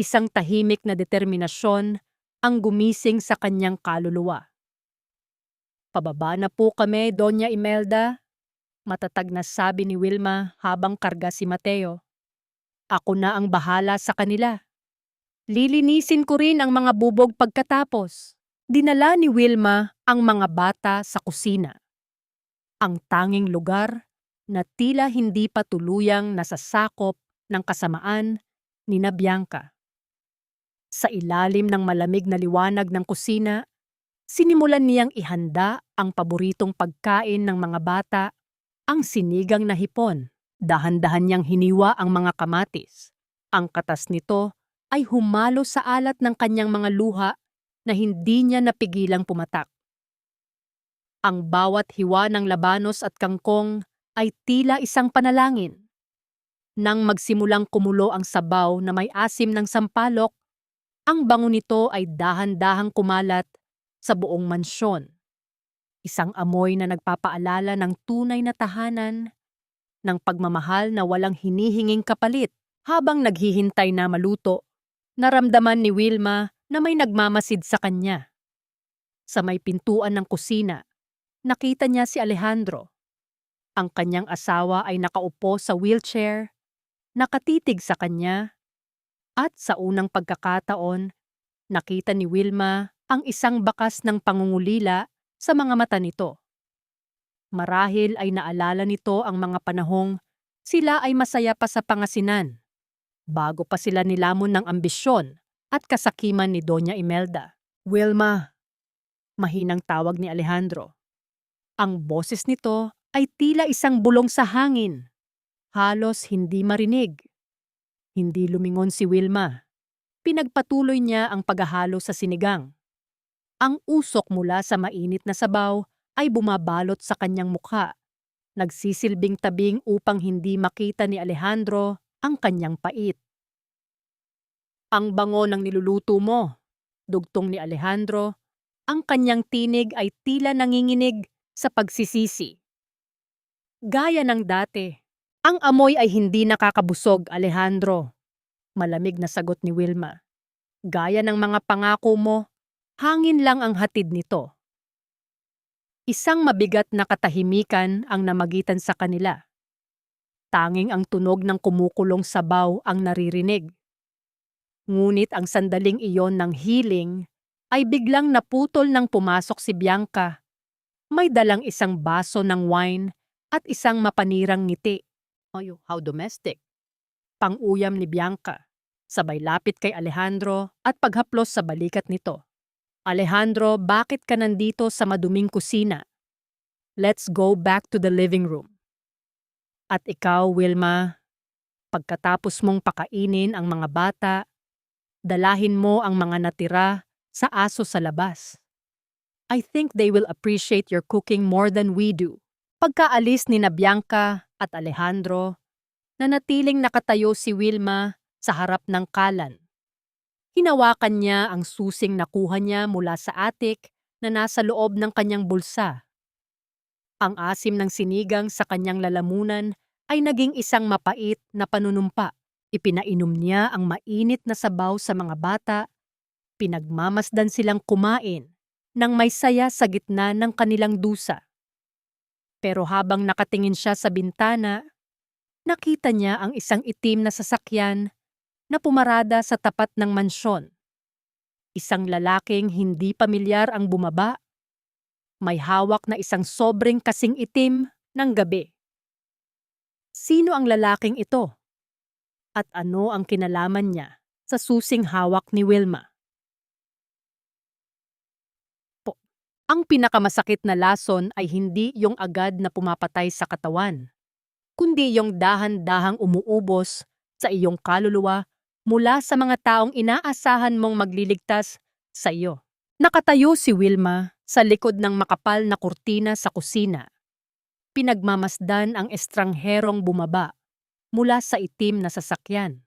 Isang tahimik na determinasyon ang gumising sa kanyang kaluluwa. "Pababa na po kami, Doña Imelda," matatag na sabi ni Wilma habang karga si Mateo. "Ako na ang bahala sa kanila. Lilinisin ko rin ang mga bubog pagkatapos." Dinala ni Wilma ang mga bata sa kusina. Ang tanging lugar na tila hindi pa tuluyang nasasakop ng kasamaan ni Bianca. Sa ilalim ng malamig na liwanag ng kusina, sinimulan niyang ihanda ang paboritong pagkain ng mga bata, ang sinigang na hipon. Dahan-dahan niyang hiniwa ang mga kamatis. Ang katas nito ay humalo sa alat ng kanyang mga luha na hindi niya napigilang pumatak. Ang bawat hiwa ng labanos at kangkong ay tila isang panalangin. Nang magsimulang kumulo ang sabaw na may asim ng sampalok, ang bango nito ay dahan-dahang kumalat sa buong mansyon. Isang amoy na nagpapaalala ng tunay na tahanan, ng pagmamahal na walang hinihinging kapalit. Habang naghihintay na maluto, naramdaman ni Wilma na may nagmamasid sa kanya. Sa may pintuan ng kusina, nakita niya si Alejandro. Ang kanyang asawa ay nakaupo sa wheelchair, nakatitig sa kanya, at sa unang pagkakataon, nakita ni Wilma ang isang bakas ng pangungulila sa mga mata nito. Marahil ay naalala nito ang mga panahong sila ay masaya pa sa pangasinan, bago pa sila nilamon ng ambisyon at kasakiman ni Doña Imelda. Wilma, mahinang tawag ni Alejandro. Ang boses nito ay tila isang bulong sa hangin. Halos hindi marinig. Hindi lumingon si Wilma. Pinagpatuloy niya ang paghahalo sa sinigang. Ang usok mula sa mainit na sabaw ay bumabalot sa kanyang mukha. Nagsisilbing tabing upang hindi makita ni Alejandro ang kanyang pait. Ang bango ng niluluto mo, dugtong ni Alejandro. Ang kanyang tinig ay tila nanginginig sa pagsisisi. Gaya ng dati, ang amoy ay hindi nakakabusog, Alejandro. Malamig na sagot ni Wilma. Gaya ng mga pangako mo, hangin lang ang hatid nito. Isang mabigat na katahimikan ang namagitan sa kanila. Tanging ang tunog ng kumukulong sabaw ang naririnig. Ngunit ang sandaling iyon ng healing ay biglang naputol nang pumasok si Bianca. May dalang isang baso ng wine at isang mapanirang ngiti. Oh, how domestic. Pang-uyam ni Bianca. Sabay lapit kay Alejandro at paghaplos sa balikat nito. Alejandro, bakit ka nandito sa maduming kusina? Let's go back to the living room. At ikaw, Wilma, pagkatapos mong pakainin ang mga bata, dalahin mo ang mga natira sa aso sa labas. I think they will appreciate your cooking more than we do. Pagkaalis ni na Bianca at Alejandro, nanatiling nakatayo si Wilma sa harap ng kalan. Hinawakan niya ang susing nakuha niya mula sa attic na nasa loob ng kanyang bulsa. Ang asim ng sinigang sa kanyang lalamunan ay naging isang mapait na panunumpa. Ipinainom niya ang mainit na sabaw sa mga bata. Pinagmamasdan silang kumain nang may saya sa gitna ng kanilang dusa. Pero habang nakatingin siya sa bintana, nakita niya ang isang itim na sasakyan na pumarada sa tapat ng mansyon. Isang lalaking hindi pamilyar ang bumaba. May hawak na isang sobreng kasing itim ng gabi. Sino ang lalaking ito? At ano ang kinalaman niya sa susing hawak ni Wilma? Ang pinakamasakit na lason ay hindi yung agad na pumapatay sa katawan, kundi yung dahan-dahang umuubos sa iyong kaluluwa mula sa mga taong inaasahan mong magliligtas sa iyo. Nakatayo si Wilma sa likod ng makapal na kurtina sa kusina. Pinagmamasdan ang estrangherong bumaba mula sa itim na sasakyan.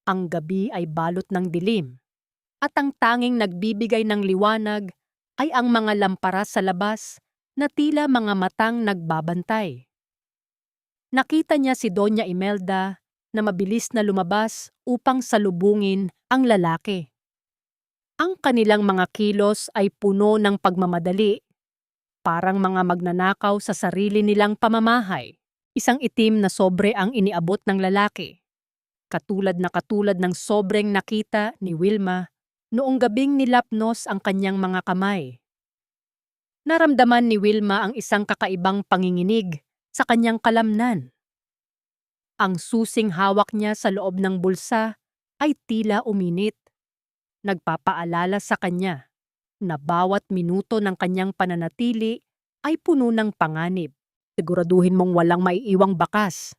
Ang gabi ay balot ng dilim, at ang tanging nagbibigay ng liwanag ay ang mga lampara sa labas na tila mga matang nagbabantay. Nakita niya si Doña Imelda na mabilis na lumabas upang salubungin ang lalaki. Ang kanilang mga kilos ay puno ng pagmamadali, parang mga magnanakaw sa sarili nilang pamamahay. Isang itim na sobre ang iniabot ng lalaki, katulad ng sobreng nakita ni Wilma noong gabing nilapnos ang kanyang mga kamay. Naramdaman ni Wilma ang isang kakaibang panginginig sa kanyang kalamnan. Ang susing hawak niya sa loob ng bulsa ay tila uminit. Nagpapaalala sa kanya na bawat minuto ng kanyang pananatili ay puno ng panganib. Siguraduhin mong walang maiiwang bakas.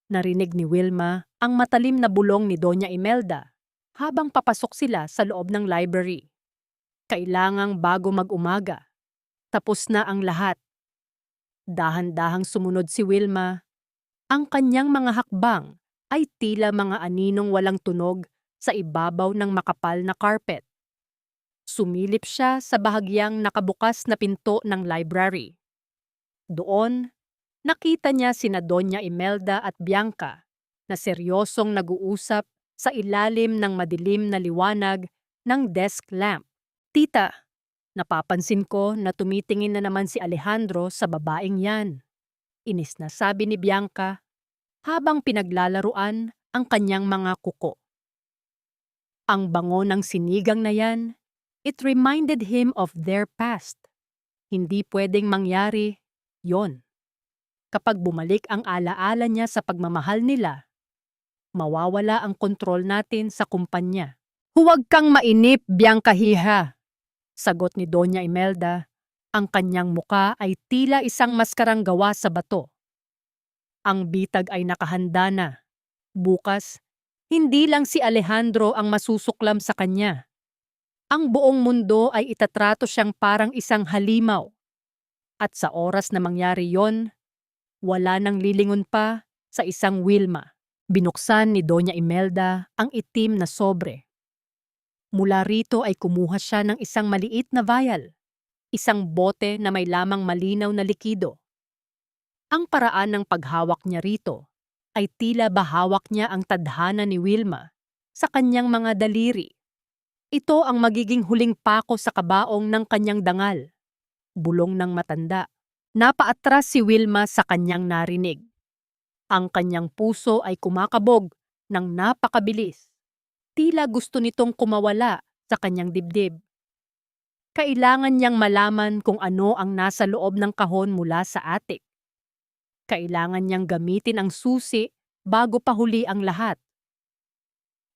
Narinig ni Wilma ang matalim na bulong ni Doña Imelda habang papasok sila sa loob ng library. Kailangang bago mag-umaga. Tapos na ang lahat. Dahan-dahang sumunod si Wilma. Ang kanyang mga hakbang ay tila mga aninong walang tunog sa ibabaw ng makapal na carpet. Sumilip siya sa bahagyang nakabukas na pinto ng library. Doon, nakita niya sina Doña Imelda at Bianca na seryosong nag-uusap sa ilalim ng madilim na liwanag ng desk lamp. Tita, napapansin ko na tumitingin na naman si Alejandro sa babaeng yan. Inis na sabi ni Bianca habang pinaglalaruan ang kanyang mga kuko. Ang bango ng sinigang na yan, it reminded him of their past. Hindi pwedeng mangyari yon. Kapag bumalik ang alaala niya sa pagmamahal nila, mawawala ang kontrol natin sa kumpanya. Huwag kang mainip, Bianca Hiha, sagot ni Doña Imelda. Ang kanyang muka ay tila isang maskarang gawa sa bato. Ang bitag ay nakahanda na. Bukas, hindi lang si Alejandro ang masusuklam sa kanya. Ang buong mundo ay itatrato siyang parang isang halimaw. At sa oras na mangyari yon, wala nang lilingon pa sa isang Wilma. Binuksan ni Doña Imelda ang itim na sobre. Mula rito ay kumuha siya ng isang maliit na vial, isang bote na may lamang malinaw na likido. Ang paraan ng paghawak niya rito ay tila bahawak niya ang tadhana ni Wilma sa kanyang mga daliri. Ito ang magiging huling pako sa kabaong ng kanyang dangal. Bulong ng matanda. Napaatras si Wilma sa kanyang narinig. Ang kanyang puso ay kumakabog ng napakabilis. Tila gusto nitong kumawala sa kanyang dibdib. Kailangan niyang malaman kung ano ang nasa loob ng kahon mula sa attic. Kailangan niyang gamitin ang susi bago pa huli ang lahat.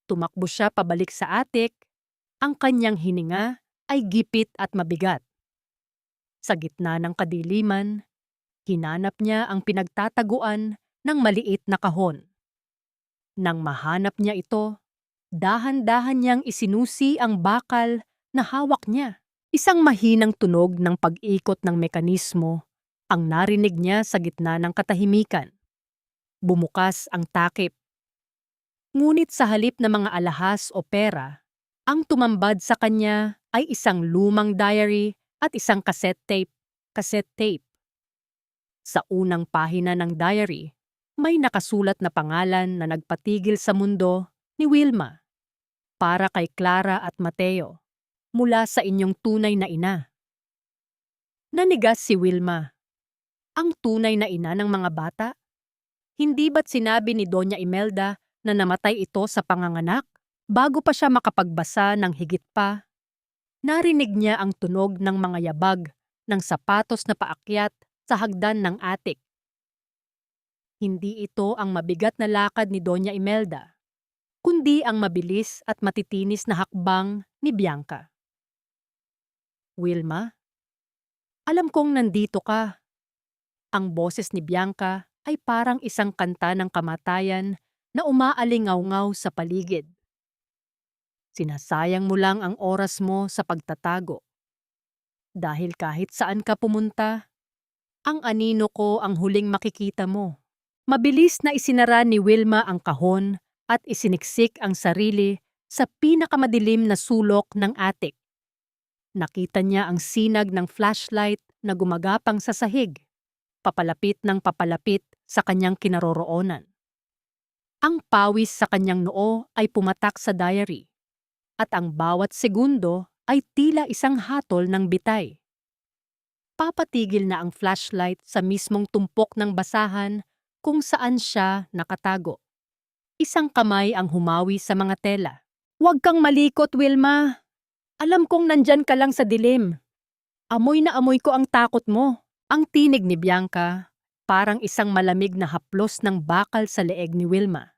Tumakbo siya pabalik sa attic. Ang kanyang hininga ay gipit at mabigat. Sa gitna ng kadiliman, hinanap niya ang pinagtataguan ng maliit na kahon. Nang mahanap niya ito, dahan-dahan niyang isinusi ang bakal na hawak niya. Isang mahinang tunog ng pag-ikot ng mekanismo ang narinig niya sa gitna ng katahimikan. Bumukas ang takip. Ngunit sa halip na mga alahas o pera, ang tumambad sa kanya ay isang lumang diary at isang cassette tape. Sa unang pahina ng diary, may nakasulat na pangalan na nagpatigil sa mundo ni Wilma. Para kay Clara at Mateo, mula sa inyong tunay na ina. Nanigas si Wilma. Ang tunay na ina ng mga bata? Hindi ba't sinabi ni Doña Imelda na namatay ito sa panganganak? Bago pa siya makapagbasa ng higit pa, narinig niya ang tunog ng mga yabag ng sapatos na paakyat sa hagdan ng attic. Hindi ito ang mabigat na lakad ni Doña Imelda, kundi ang mabilis at matitinis na hakbang ni Bianca. Wilma, alam kong nandito ka. Ang boses ni Bianca ay parang isang kanta ng kamatayan na umaalingaw-ngaw sa paligid. Sinasayang mo lang ang oras mo sa pagtatago. Dahil kahit saan ka pumunta, ang anino ko ang huling makikita mo. Mabilis na isinara ni Wilma ang kahon at isiniksik ang sarili sa pinakamadilim na sulok ng attic. Nakita niya ang sinag ng flashlight na gumagapang sa sahig, papalapit ng papalapit sa kanyang kinaroroonan. Ang pawis sa kanyang noo ay pumatak sa diary, at ang bawat segundo ay tila isang hatol ng bitay. Papatigil na ang flashlight sa mismong tumpok ng basahan kung saan siya nakatago. Isang kamay ang humawi sa mga tela. Huwag kang malikot, Wilma. Alam kong nandyan ka lang sa dilim. Amoy na amoy ko ang takot mo. Ang tinig ni Bianca, parang isang malamig na haplos ng bakal sa leeg ni Wilma.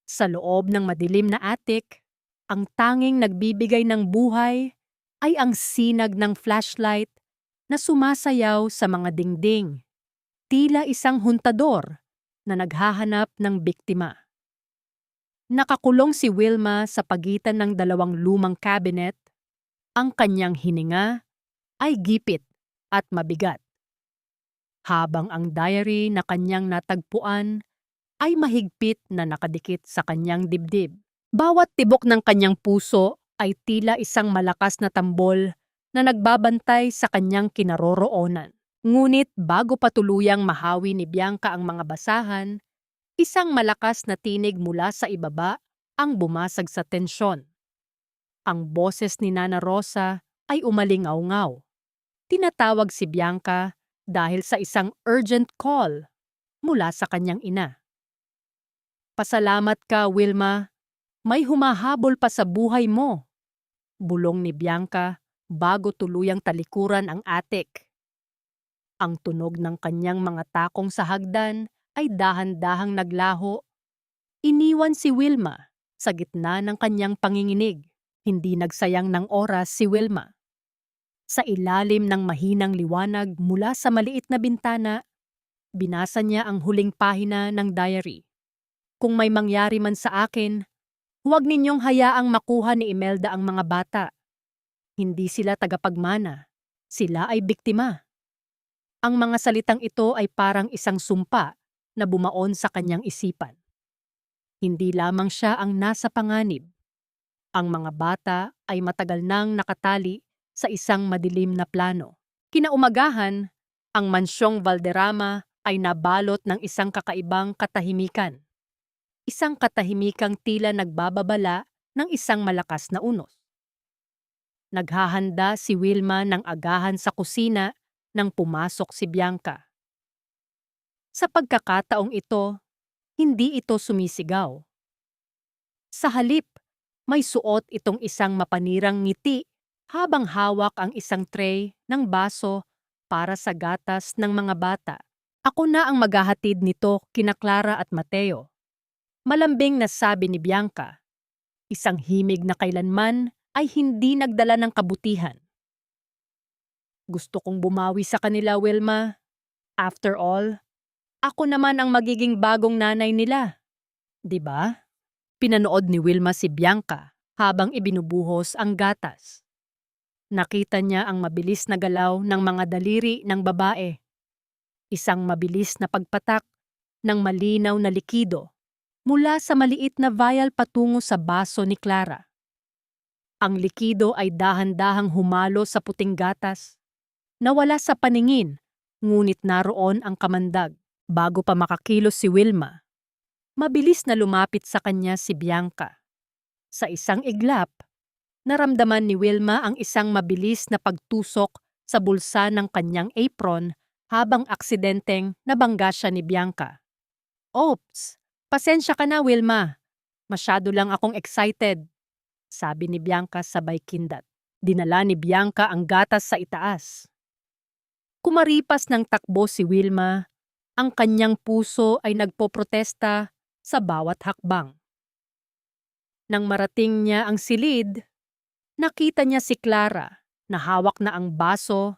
Sa loob ng madilim na attic, ang tanging nagbibigay ng buhay ay ang sinag ng flashlight na sumasayaw sa mga dingding, tila isang huntador na naghahanap ng biktima. Nakakulong si Wilma sa pagitan ng dalawang lumang cabinet. Ang kanyang hininga ay gipit at mabigat. Habang ang diary na kanyang natagpuan ay mahigpit na nakadikit sa kanyang dibdib. Bawat tibok ng kanyang puso ay tila isang malakas na tambol na nagbabantay sa kanyang kinaroroonan. Ngunit bago pa tuluyang mahawi ni Bianca ang mga basahan, isang malakas na tinig mula sa ibaba ang bumasag sa tensyon. Ang boses ni Nana Rosa ay umalingaw-ngaw. Tinatawag si Bianca dahil sa isang urgent call mula sa kanyang ina. "Pasalamat ka, Wilma. May humahabol pa sa buhay mo," bulong ni Bianca bago tuluyang talikuran ang attic. Ang tunog ng kanyang mga takong sa hagdan ay dahan-dahang naglaho. Iniwan si Wilma sa gitna ng kanyang panginginig. Hindi nagsayang ng oras si Wilma. Sa ilalim ng mahinang liwanag mula sa maliit na bintana, binasa niya ang huling pahina ng diary. "Kung may mangyari man sa akin, huwag ninyong hayaang makuha ni Imelda ang mga bata. Hindi sila tagapagmana. Sila ay biktima." Ang mga salitang ito ay parang isang sumpa na bumaon sa kanyang isipan. Hindi lamang siya ang nasa panganib. Ang mga bata ay matagal nang nakatali sa isang madilim na plano. Kinaumagahan, ang mansyong Valderrama ay nabalot ng isang kakaibang katahimikan. Isang katahimikang tila nagbababala ng isang malakas na unos. Naghahanda si Wilma ng agahan sa kusina nang pumasok si Bianca. Sa pagkakataong ito, hindi ito sumisigaw. Sa halip, may suot itong isang mapanirang ngiti habang hawak ang isang tray ng baso para sa gatas ng mga bata. "Ako na ang maghahatid nito kina Clara at Mateo," malambing na sabi ni Bianca. Isang himig na kailanman ay hindi nagdala ng kabutihan. "Gusto kong bumawi sa kanila, Wilma. After all, ako naman ang magiging bagong nanay nila. 'Di ba?" Pinanood ni Wilma si Bianca habang ibinubuhos ang gatas. Nakita niya ang mabilis na galaw ng mga daliri ng babae. Isang mabilis na pagpatak ng malinaw na likido mula sa maliit na vial patungo sa baso ni Clara. Ang likido ay dahan-dahang humalo sa puting gatas. Nawala sa paningin, ngunit naroon ang kamandag. Bago pa makakilos si Wilma, mabilis na lumapit sa kanya si Bianca. Sa isang iglap, naramdaman ni Wilma ang isang mabilis na pagtusok sa bulsa ng kanyang apron habang aksidenteng nabangga siya ni Bianca. "Oops, pasensya ka na, Wilma. Masyado lang akong excited," sabi ni Bianca sabay kindat. Dinala ni Bianca ang gatas sa itaas. Kumaripas ng takbo si Wilma, ang kanyang puso ay nagpoprotesta sa bawat hakbang. Nang marating niya ang silid, nakita niya si Clara na hawak na ang baso,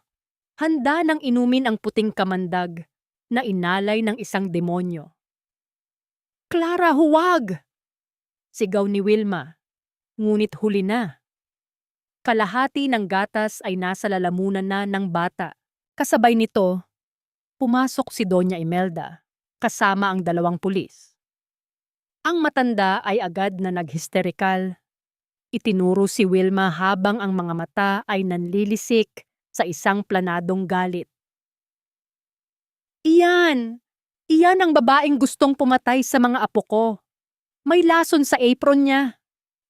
handa nang inumin ang puting kamandag na inalay ng isang demonyo. "Clara, huwag!" sigaw ni Wilma, ngunit huli na. Kalahati ng gatas ay nasa lalamunan na ng bata. Kasabay nito, pumasok si Doña Imelda, kasama ang 2 pulis. Ang matanda ay agad na naghisterikal. Itinuro si Wilma habang ang mga mata ay nanlilisik sa isang planadong galit. "Iyan! Iyan ang babaeng gustong pumatay sa mga apo ko. May lason sa apron niya.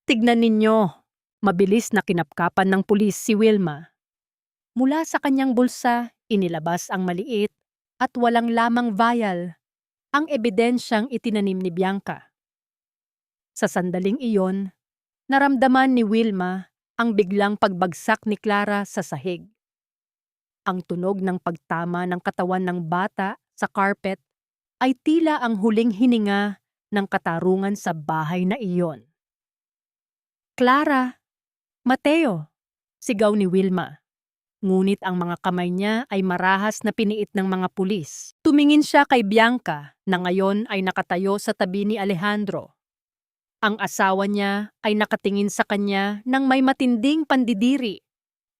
Tignan ninyo." Mabilis na kinapkapan ng pulis si Wilma. Mula sa kanyang bulsa, inilabas ang maliit at walang lamang vial, ang ebidensyang itinanim ni Bianca. Sa sandaling iyon, naramdaman ni Wilma ang biglang pagbagsak ni Clara sa sahig. Ang tunog ng pagtama ng katawan ng bata sa carpet ay tila ang huling hininga ng katarungan sa bahay na iyon. "Clara! Mateo!" sigaw ni Wilma. Ngunit ang mga kamay niya ay marahas na piniit ng mga pulis. Tumingin siya kay Bianca na ngayon ay nakatayo sa tabi ni Alejandro. Ang asawa niya ay nakatingin sa kanya ng may matinding pandidiri.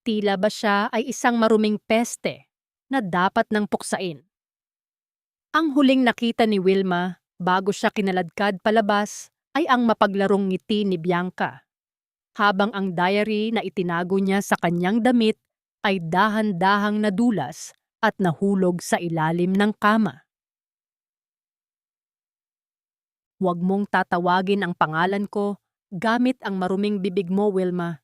Tila ba siya ay isang maruming peste na dapat nang puksain. Ang huling nakita ni Wilma bago siya kinaladkad palabas ay ang mapaglarong ngiti ni Bianca. habang ang diary na itinago niya sa kanyang damit ay dahan-dahang nadulas at nahulog sa ilalim ng kama. Huwag mong tatawagin ang pangalan ko gamit ang maruming bibig mo, Wilma.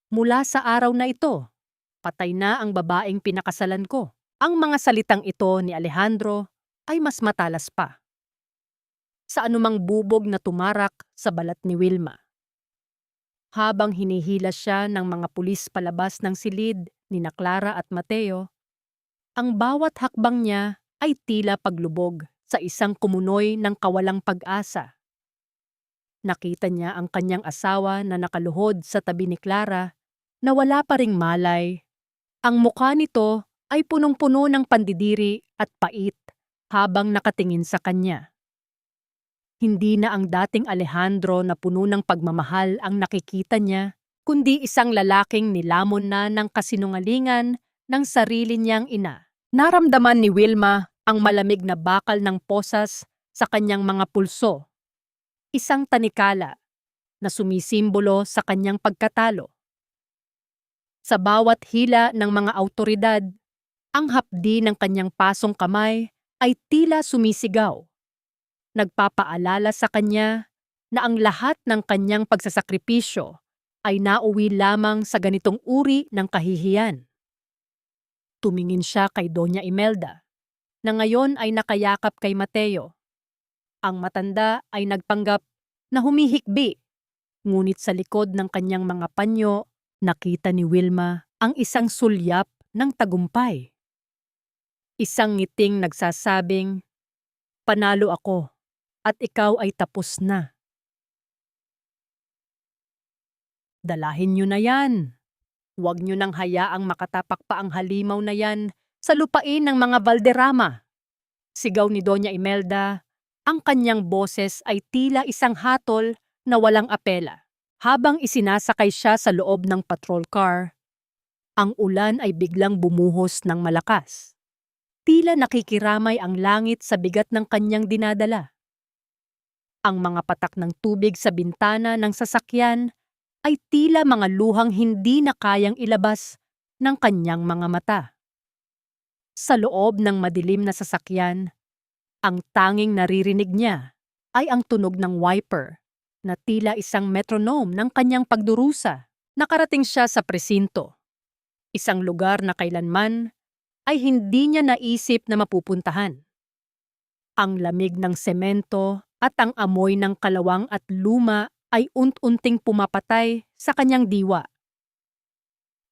Mula sa araw na ito, patay na ang babaeng pinakasalan ko. Ang mga salitang ito ni Alejandro ay mas matalas pa sa anumang bubog na tumarak sa balat ni Wilma. Habang hinihila siya ng mga pulis palabas ng silid ni na Clara at Mateo, ang bawat hakbang niya ay tila paglubog sa isang kumunoy ng kawalang pag-asa. Nakita niya ang kanyang asawa na nakaluhod sa tabi ni Clara na wala pa ring malay. Ang mukha nito ay punong-puno ng pandidiri at pait habang nakatingin sa kanya. Hindi na ang dating Alejandro na puno ng pagmamahal ang nakikita niya, kundi isang lalaking nilamon na ng kasinungalingan ng sarili niyang ina. Naramdaman ni Wilma ang malamig na bakal ng posas sa kanyang mga pulso. Isang tanikala na sumisimbolo sa kanyang pagkatalo. Sa bawat hila ng mga awtoridad, ang hapdi ng kanyang pasong kamay ay tila sumisigaw. Nagpapaalala sa kanya na ang lahat ng kanyang pagsasakripisyo ay nauwi lamang sa ganitong uri ng kahihiyan. Tumingin siya kay Doña Imelda, na ngayon ay nakayakap kay Mateo. Ang matanda ay nagpanggap na humihikbi, ngunit sa likod ng kanyang mga panyo, nakita ni Wilma ang isang sulyap ng tagumpay. Isang ngiting nagsasabing, "Panalo ako at ikaw ay tapos na." Dalahin niyo na yan. Huwag niyo nang hayaang makatapak pa ang halimaw na yan sa lupain ng mga Valderrama. Sigaw ni Doña Imelda, ang kanyang boses ay tila isang hatol na walang apela. Habang isinasakay siya sa loob ng patrol car, ang ulan ay biglang bumuhos ng malakas. Tila nakikiramay ang langit sa bigat ng kanyang dinadala. Ang mga patak ng tubig sa bintana ng sasakyan ay tila mga luhang hindi na kayang ilabas ng kanyang mga mata. Sa loob ng madilim na sasakyan, ang tanging naririnig niya ay ang tunog ng wiper na tila isang metronome ng kanyang pagdurusa. Nakarating siya sa presinto, isang lugar na kailanman ay hindi niya naisip na mapupuntahan. Ang lamig ng semento at ang amoy ng kalawang at luma ay unt-unting pumapatay sa kanyang diwa.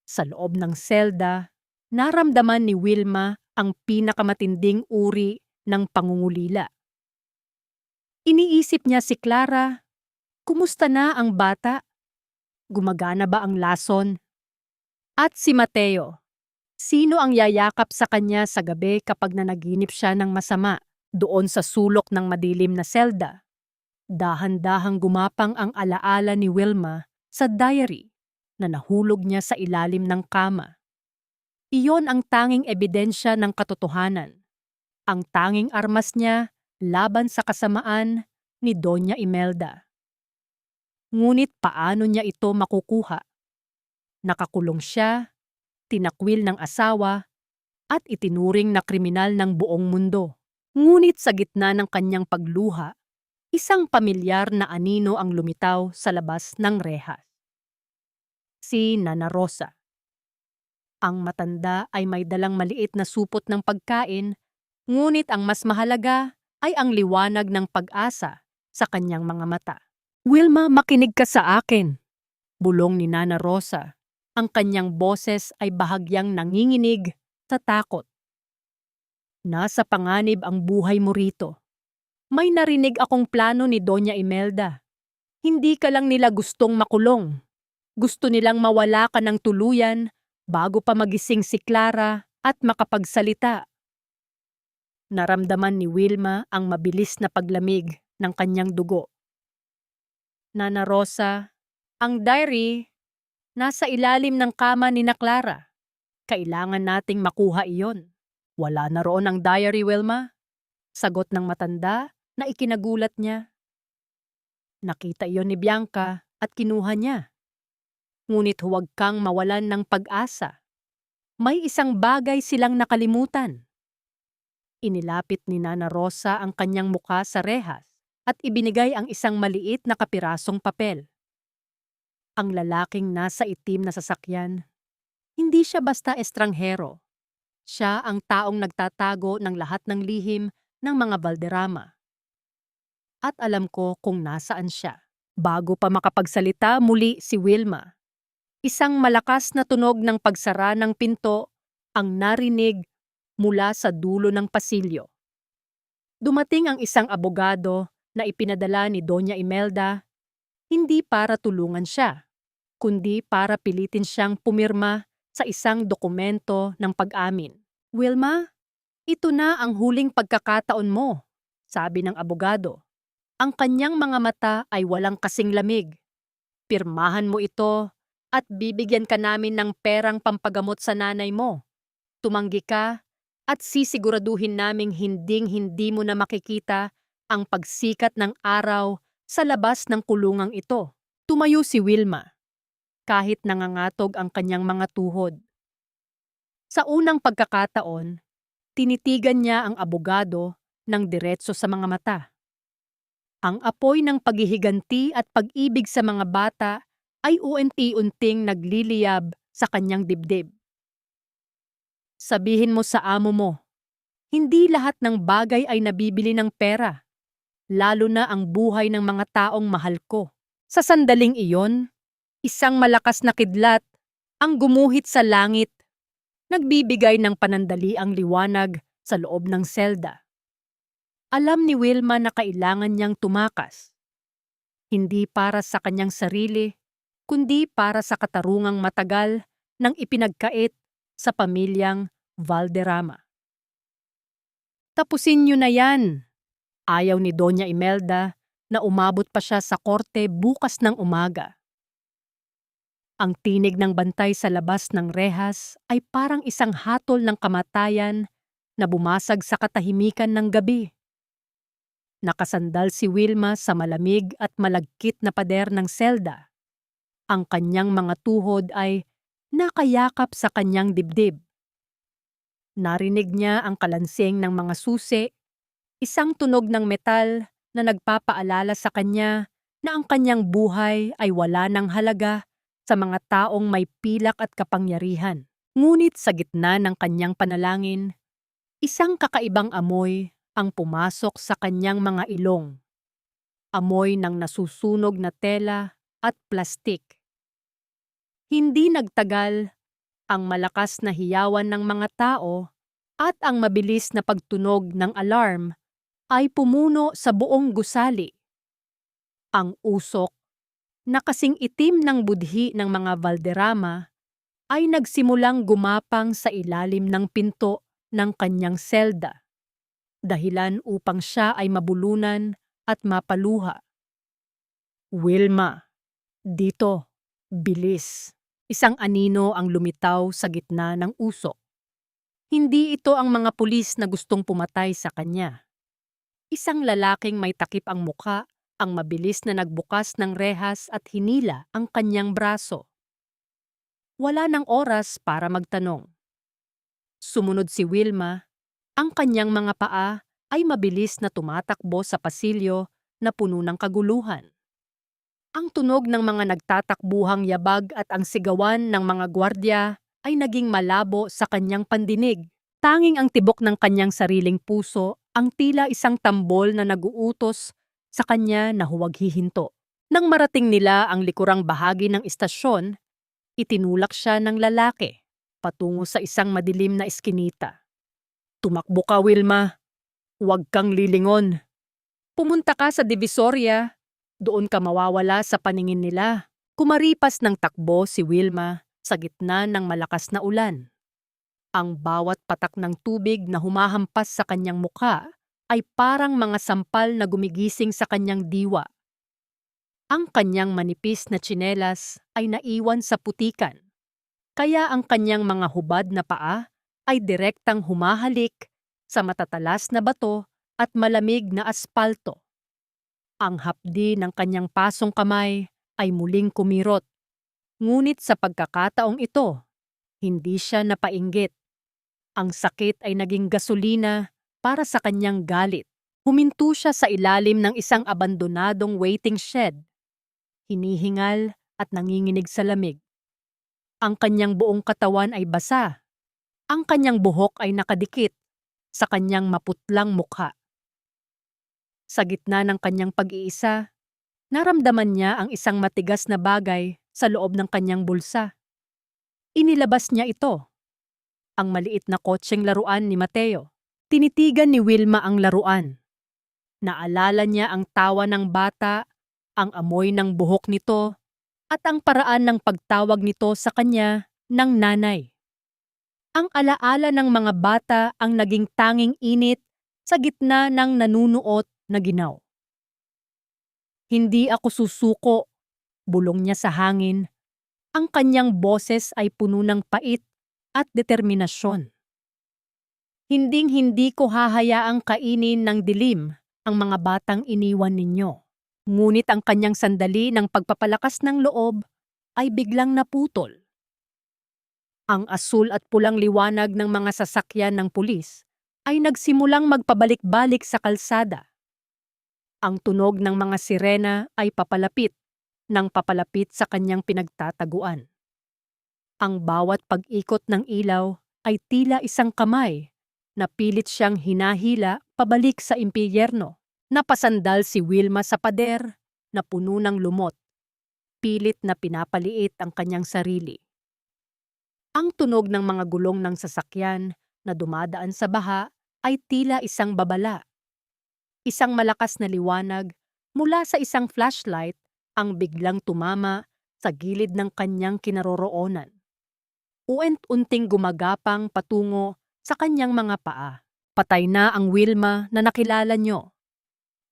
Sa loob ng selda, naramdaman ni Wilma ang pinakamatinding uri ng pangungulila. Iniisip niya si Clara, kumusta na ang bata? Gumagana ba ang lason? At si Mateo, sino ang yayakap sa kanya sa gabi kapag nanaginip siya ng masama doon sa sulok ng madilim na selda? Dahan-dahang gumapang ang alaala ni Wilma sa diary na nahulog niya sa ilalim ng kama. Iyon ang tanging ebidensya ng katotohanan. Ang tanging armas niya laban sa kasamaan ni Doña Imelda. Ngunit paano niya ito makukuha? Nakakulong siya, tinakwil ng asawa, at itinuring na kriminal ng buong mundo. Ngunit sa gitna ng kanyang pagluha, isang pamilyar na anino ang lumitaw sa labas ng rehas. Si Nana Rosa. Ang matanda ay may dalang maliit na supot ng pagkain, ngunit ang mas mahalaga ay ang liwanag ng pag-asa sa kanyang mga mata. "Wilma, makinig ka sa akin," bulong ni Nana Rosa. Ang kanyang boses ay bahagyang nanginginig sa takot. "Nasa panganib ang buhay mo rito. May narinig akong plano ni Doña Imelda. Hindi ka lang nila gustong makulong. Gusto nilang mawala ka ng tuluyan bago pa magising si Clara at makapagsalita." Naramdaman ni Wilma ang mabilis na paglamig ng kanyang dugo. "Nana Rosa, ang diary nasa ilalim ng kama ni na Clara. Kailangan nating makuha iyon." "Wala na roon ang diary, Wilma," sagot ng matanda na ikinagulat niya. "Nakita iyon ni Bianca at kinuha niya." Ngunit huwag kang mawalan ng pag-asa. May isang bagay silang nakalimutan. Inilapit ni Nana Rosa ang kanyang mukha sa rehas at ibinigay ang isang maliit na kapirasong papel. Ang lalaking nasa itim na sasakyan, hindi siya basta estranghero. Siya ang taong nagtatago ng lahat ng lihim ng mga Valderrama. At alam ko kung nasaan siya. Bago pa makapagsalita muli si Wilma, isang malakas na tunog ng pagsara ng pinto ang narinig mula sa dulo ng pasilyo. Dumating ang isang abogado na ipinadala ni Doña Imelda, hindi para tulungan siya, kundi para pilitin siyang pumirma sa isang dokumento ng pag-amin. "Wilma, ito na ang huling pagkakataon mo," sabi ng abogado. Ang kanyang mga mata ay walang kasing lamig. "Pirmahan mo ito at bibigyan ka namin ng perang pampagamot sa nanay mo. Tumanggi ka at sisiguraduhin naming hinding-hindi mo na makikita ang pagsikat ng araw sa labas ng kulungang ito." Tumayo si Wilma, kahit nangangatog ang kanyang mga tuhod. Sa unang pagkakataon, tinitigan niya ang abogado ng diretso sa mga mata. Ang apoy ng paghihiganti at pag-ibig sa mga bata ay unti-unting nagliliyab sa kanyang dibdib. "Sabihin mo sa amo mo, hindi lahat ng bagay ay nabibili ng pera, lalo na ang buhay ng mga taong mahal ko." Sa sandaling iyon, isang malakas na kidlat ang gumuhit sa langit, nagbibigay ng panandaliang liwanag sa loob ng selda. Alam ni Wilma na kailangan niyang tumakas, hindi para sa kanyang sarili, kundi para sa katarungang matagal ng ipinagkait sa pamilyang Valderrama. "Tapusin niyo na yan." Ayaw ni Doña Imelda na umabot pa siya sa korte bukas ng umaga. Ang tinig ng bantay sa labas ng rehas ay parang isang hatol ng kamatayan na bumasag sa katahimikan ng gabi. Nakasandal si Wilma sa malamig at malagkit na pader ng selda. Ang kanyang mga tuhod ay nakayakap sa kanyang dibdib. Narinig niya ang kalansing ng mga susi, isang tunog ng metal na nagpapaalala sa kanya na ang kanyang buhay ay wala ng halaga sa mga taong may pilak at kapangyarihan. Ngunit sa gitna ng kanyang panalangin, isang kakaibang amoy ang pumasok sa kanyang mga ilong. Amoy ng nasusunog na tela at plastik. Hindi nagtagal, ang malakas na hiyawan ng mga tao at ang mabilis na pagtunog ng alarm ay pumuno sa buong gusali. Ang usok, na kasing itim ng budhi ng mga Valderrama, ay nagsimulang gumapang sa ilalim ng pinto ng kanyang selda, dahilan upang siya ay mabulunan at mapaluha. "Wilma, dito, bilis." Isang anino ang lumitaw sa gitna ng usok. Hindi ito ang mga pulis na gustong pumatay sa kanya. Isang lalaking may takip ang muka ang mabilis na nagbukas ng rehas at hinila ang kanyang braso. Wala ng oras para magtanong. Sumunod si Wilma, ang kanyang mga paa ay mabilis na tumatakbo sa pasilyo na puno ng kaguluhan. Ang tunog ng mga nagtatakbuhang yabag at ang sigawan ng mga gwardya ay naging malabo sa kanyang pandinig. Tanging ang tibok ng kanyang sariling puso ang tila isang tambol na naguutos sa kanya na huwag hihinto. Nang marating nila ang likurang bahagi ng istasyon, itinulak siya ng lalaki patungo sa isang madilim na eskinita. "Tumakbo ka, Wilma. Huwag kang lilingon. Pumunta ka sa Divisoria. Doon ka mawawala sa paningin nila." Kumaripas ng takbo si Wilma sa gitna ng malakas na ulan. Ang bawat patak ng tubig na humahampas sa kanyang mukha ay parang mga sampal na gumigising sa kanyang diwa. Ang kanyang manipis na tsinelas ay naiwan sa putikan, kaya ang kanyang mga hubad na paa ay direktang humahalik sa matatalas na bato at malamig na aspalto. Ang hapdi ng kanyang pasong kamay ay muling kumirot. Ngunit sa pagkakataong ito, hindi siya napainggit. Ang sakit ay naging gasolina para sa kanyang galit. Huminto siya sa ilalim ng isang abandonadong waiting shed. Hinihingal at nanginginig sa lamig. Ang kanyang buong katawan ay basa. Ang kanyang buhok ay nakadikit sa kanyang maputlang mukha. Sa gitna ng kanyang pag-iisa, naramdaman niya ang isang matigas na bagay sa loob ng kanyang bulsa. Inilabas niya ito, ang maliit na kotseng laruan ni Mateo. Tinitigan ni Wilma ang laruan. Naalala niya ang tawa ng bata, ang amoy ng buhok nito, at ang paraan ng pagtawag nito sa kanya ng nanay. Ang alaala ng mga bata ang naging tanging init sa gitna ng nanunuot na ginaw. Hindi ako susuko, bulong niya sa hangin. Ang kanyang boses ay puno ng pait at determinasyon. Hinding-hindi ko hahayaang kainin ng dilim ang mga batang iniwan ninyo. Ngunit ang kanyang sandali ng pagpapalakas ng loob ay biglang naputol. Ang asul at pulang liwanag ng mga sasakyan ng pulis ay nagsimulang magpabalik-balik sa kalsada. Ang tunog ng mga sirena ay papalapit sa kanyang pinagtataguan. Ang bawat pag-ikot ng ilaw ay tila isang kamay na pilit siyang hinahila pabalik sa impyerno. Napasandal si Wilma sa pader na puno ng lumot. Pilit na pinapaliit ang kanyang sarili. Ang tunog ng mga gulong ng sasakyan na dumadaan sa baha ay tila isang babala. Isang malakas na liwanag mula sa isang flashlight ang biglang tumama sa gilid ng kanyang kinaroroonan. Uent-unting gumagapang patungo sa kanyang mga paa. Patay na ang Wilma na nakilala nyo.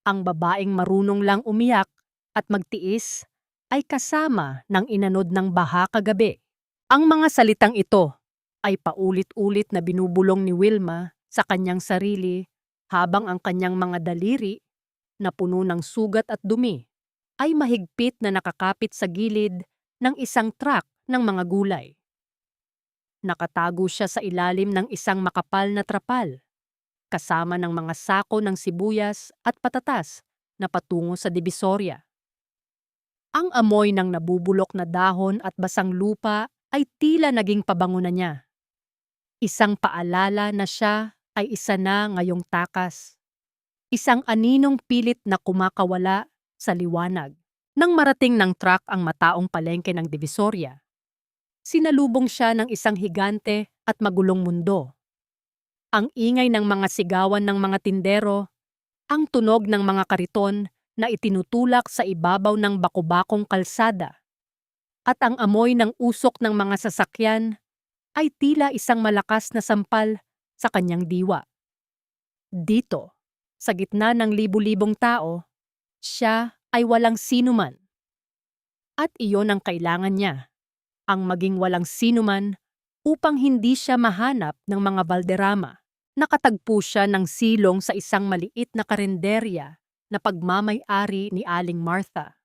Ang babaeng marunong lang umiyak at magtiis ay kasama ng inanod ng baha kagabi. Ang mga salitang ito ay paulit-ulit na binubulong ni Wilma sa kanyang sarili habang ang kanyang mga daliri na puno ng sugat at dumi ay mahigpit na nakakapit sa gilid ng isang truck ng mga gulay. Nakatago siya sa ilalim ng isang makapal na trapal, kasama ng mga sako ng sibuyas at patatas na patungo sa Divisoria. Ang amoy ng nabubulok na dahon at basang lupa ay tila naging pabango na niya. Isang paalala na siya ay isa na ngayong takas. Isang aninong pilit na kumakawala sa liwanag. Nang marating ng truck ang mataong palengke ng Divisoria, sinalubong siya ng isang higante at magulong mundo. Ang ingay ng mga sigawan ng mga tindero, ang tunog ng mga kariton na itinutulak sa ibabaw ng bakubakong kalsada, at ang amoy ng usok ng mga sasakyan ay tila isang malakas na sampal sa kanyang diwa. Dito, sa gitna ng libu-libong tao, siya ay walang sinuman. At iyon ang kailangan niya, ang maging walang sinuman upang hindi siya mahanap ng mga Valderrama. Nakatagpo siya ng silong sa isang maliit na karenderya na pagmamay-ari ni Aling Martha.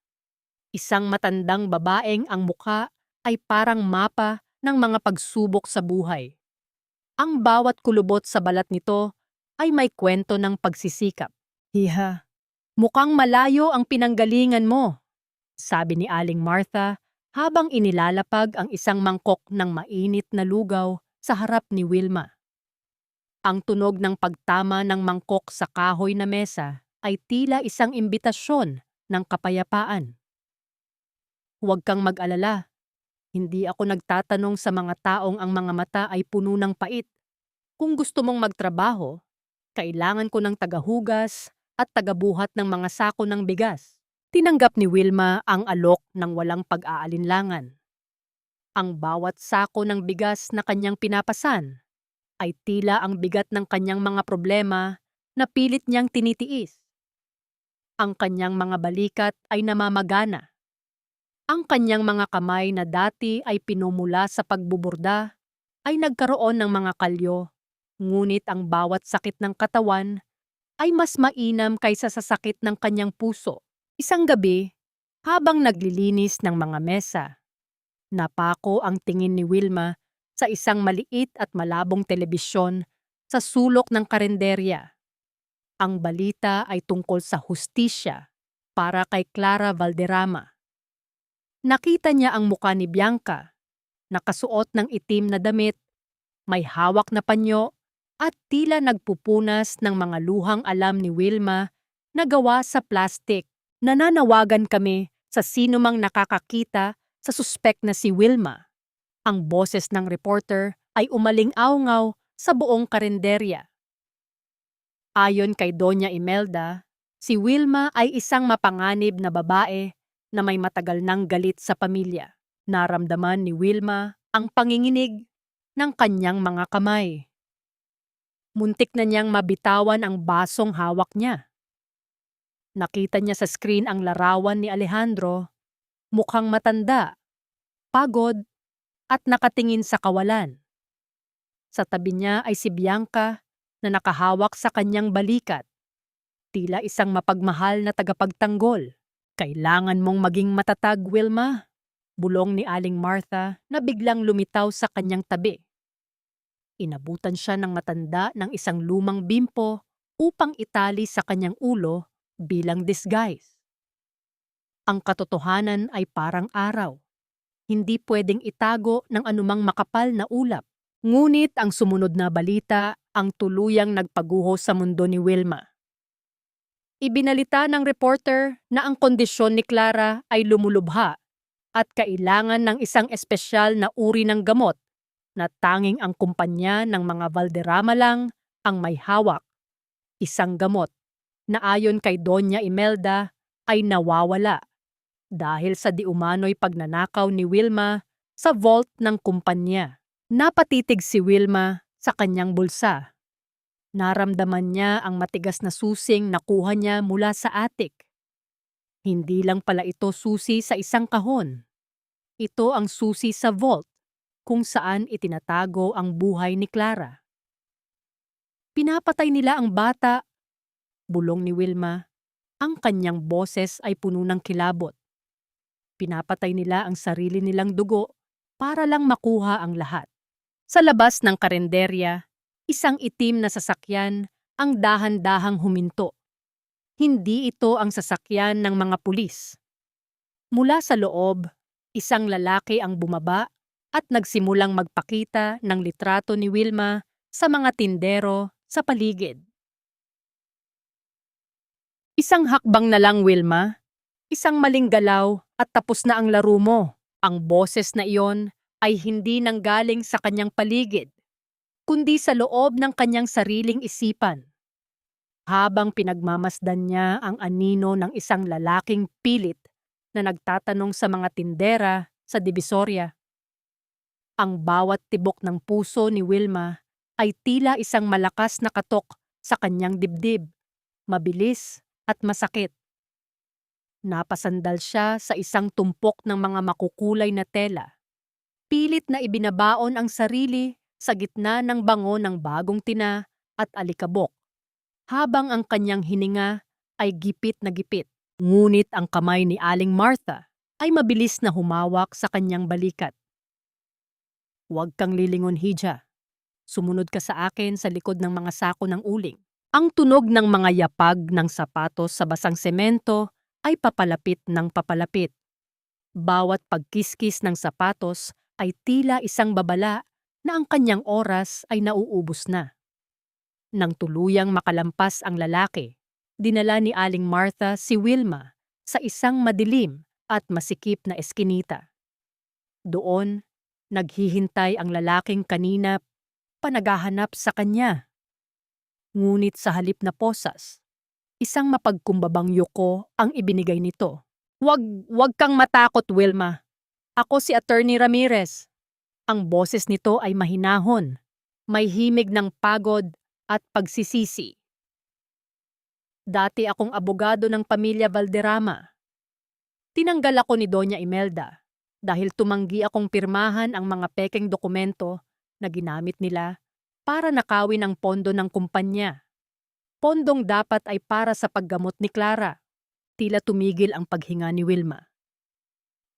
Isang matandang babaeng ang mukha ay parang mapa ng mga pagsubok sa buhay. Ang bawat kulubot sa balat nito ay may kwento ng pagsisikap. Hiha, mukhang malayo ang pinanggalingan mo, sabi ni Aling Martha habang inilalapag ang isang mangkok ng mainit na lugaw sa harap ni Wilma. Ang tunog ng pagtama ng mangkok sa kahoy na mesa ay tila isang imbitasyon ng kapayapaan. Huwag kang mag-alala. Hindi ako nagtatanong sa mga taong ang mga mata ay puno ng pait. Kung gusto mong magtrabaho, kailangan ko ng tagahugas at tagabuhat ng mga sako ng bigas. Tinanggap ni Wilma ang alok ng walang pag-aalinlangan. Ang bawat sako ng bigas na kanyang pinapasan ay tila ang bigat ng kanyang mga problema na pilit niyang tinitiis. Ang kanyang mga balikat ay namamagana. Ang kanyang mga kamay na dati ay pinumula sa pagbuburda ay nagkaroon ng mga kalyo, ngunit ang bawat sakit ng katawan ay mas mainam kaysa sa sakit ng kanyang puso. Isang gabi, habang naglilinis ng mga mesa, Napako ang tingin ni Wilma sa isang maliit at malabong telebisyon sa sulok ng karinderya. Ang balita ay tungkol sa hustisya para kay Clara Valderrama. Nakita niya ang muka ni Bianca, nakasuot ng itim na damit, may hawak na panyo at tila nagpupunas ng mga luhang alam ni Wilma na gawa sa plastik. Nananawagan kami sa sinumang nakakakita sa suspek na si Wilma. Ang boses ng reporter ay umaling-awngaw sa buong karinderya. Ayon kay Doña Imelda, si Wilma ay isang mapanganib na babae na may matagal nang galit sa pamilya. Naramdaman ni Wilma ang panginginig ng kanyang mga kamay. Muntik na niyang mabitawan ang basong hawak niya. Nakita niya sa screen ang larawan ni Alejandro, mukhang matanda, pagod, at nakatingin sa kawalan. Sa tabi niya ay si Bianca na nakahawak sa kanyang balikat. Tila isang mapagmahal na tagapagtanggol. Kailangan mong maging matatag, Wilma, bulong ni Aling Martha na biglang lumitaw sa kanyang tabi. Inabutan siya ng matanda ng isang lumang bimpo upang itali sa kanyang ulo bilang disguise. Ang katotohanan ay parang araw. Hindi pwedeng itago ng anumang makapal na ulap. Ngunit ang sumunod na balita ang tuluyang nagpaguho sa mundo ni Wilma. Ibinalita ng reporter na ang kondisyon ni Clara ay lumulubha at kailangan ng isang espesyal na uri ng gamot na tanging ang kumpanya ng mga Valderrama lang ang may hawak. Isang gamot na ayon kay Doña Imelda ay nawawala dahil sa diumano'y pagnanakaw ni Wilma sa vault ng kumpanya. Napatitig si Wilma sa kanyang bulsa. Naramdaman niya ang matigas na susing nakuha niya mula sa attic. Hindi lang pala ito susi sa isang kahon. Ito ang susi sa vault kung saan itinatago ang buhay ni Clara. Pinapatay nila ang bata, bulong ni Wilma. Ang kanyang boses ay puno ng kilabot. Pinapatay nila ang sarili nilang dugo para lang makuha ang lahat. Sa labas ng karinderya, isang itim na sasakyan ang dahan-dahang huminto. Hindi ito ang sasakyan ng mga pulis. Mula sa loob, isang lalaki ang bumaba at nagsimulang magpakita ng litrato ni Wilma sa mga tindero sa paligid. Isang hakbang na lang, Wilma. Isang maling galaw at tapos na ang laro mo. Ang boses na iyon ay hindi nanggaling sa kanyang paligid, kundi sa loob ng kanyang sariling isipan. Habang pinagmamasdan niya ang anino ng isang lalaking pilit na nagtatanong sa mga tindera sa Divisoria. Ang bawat tibok ng puso ni Wilma ay tila isang malakas na katok sa kanyang dibdib, mabilis at masakit. Napasandal siya sa isang tumpok ng mga makukulay na tela. Pilit na ibinabaon ang sarili sa gitna ng bango ng bagong tina at alikabok, habang ang kanyang hininga ay gipit na gipit. Ngunit ang kamay ni Aling Martha ay mabilis na humawak sa kanyang balikat. Huwag kang lilingon, Hija. Sumunod ka sa akin sa likod ng mga sako ng uling. Ang tunog ng mga yapag ng sapatos sa basang semento ay papalapit ng papalapit. Bawat pagkiskis ng sapatos ay tila isang babala na ang kanyang oras ay nauubos na. Nang tuluyang makalampas ang lalaki, dinala ni Aling Martha si Wilma sa isang madilim at masikip na eskinita. Doon, naghihintay ang lalaking kanina panaghahanap sa kanya. Ngunit sa halip na posas, isang mapagkumbabang yuko ang ibinigay nito. Wag kang matakot, Wilma. Ako si Attorney Ramirez. Ang boses nito ay mahinahon, may himig ng pagod at pagsisisi. Dati akong abogado ng pamilya Valderrama. Tinanggal ako ni Doña Imelda dahil tumanggi akong pirmahan ang mga pekeng dokumento na ginamit nila para nakawin ang pondo ng kumpanya. Pondong dapat ay para sa paggamot ni Clara. Tila tumigil ang paghinga ni Wilma.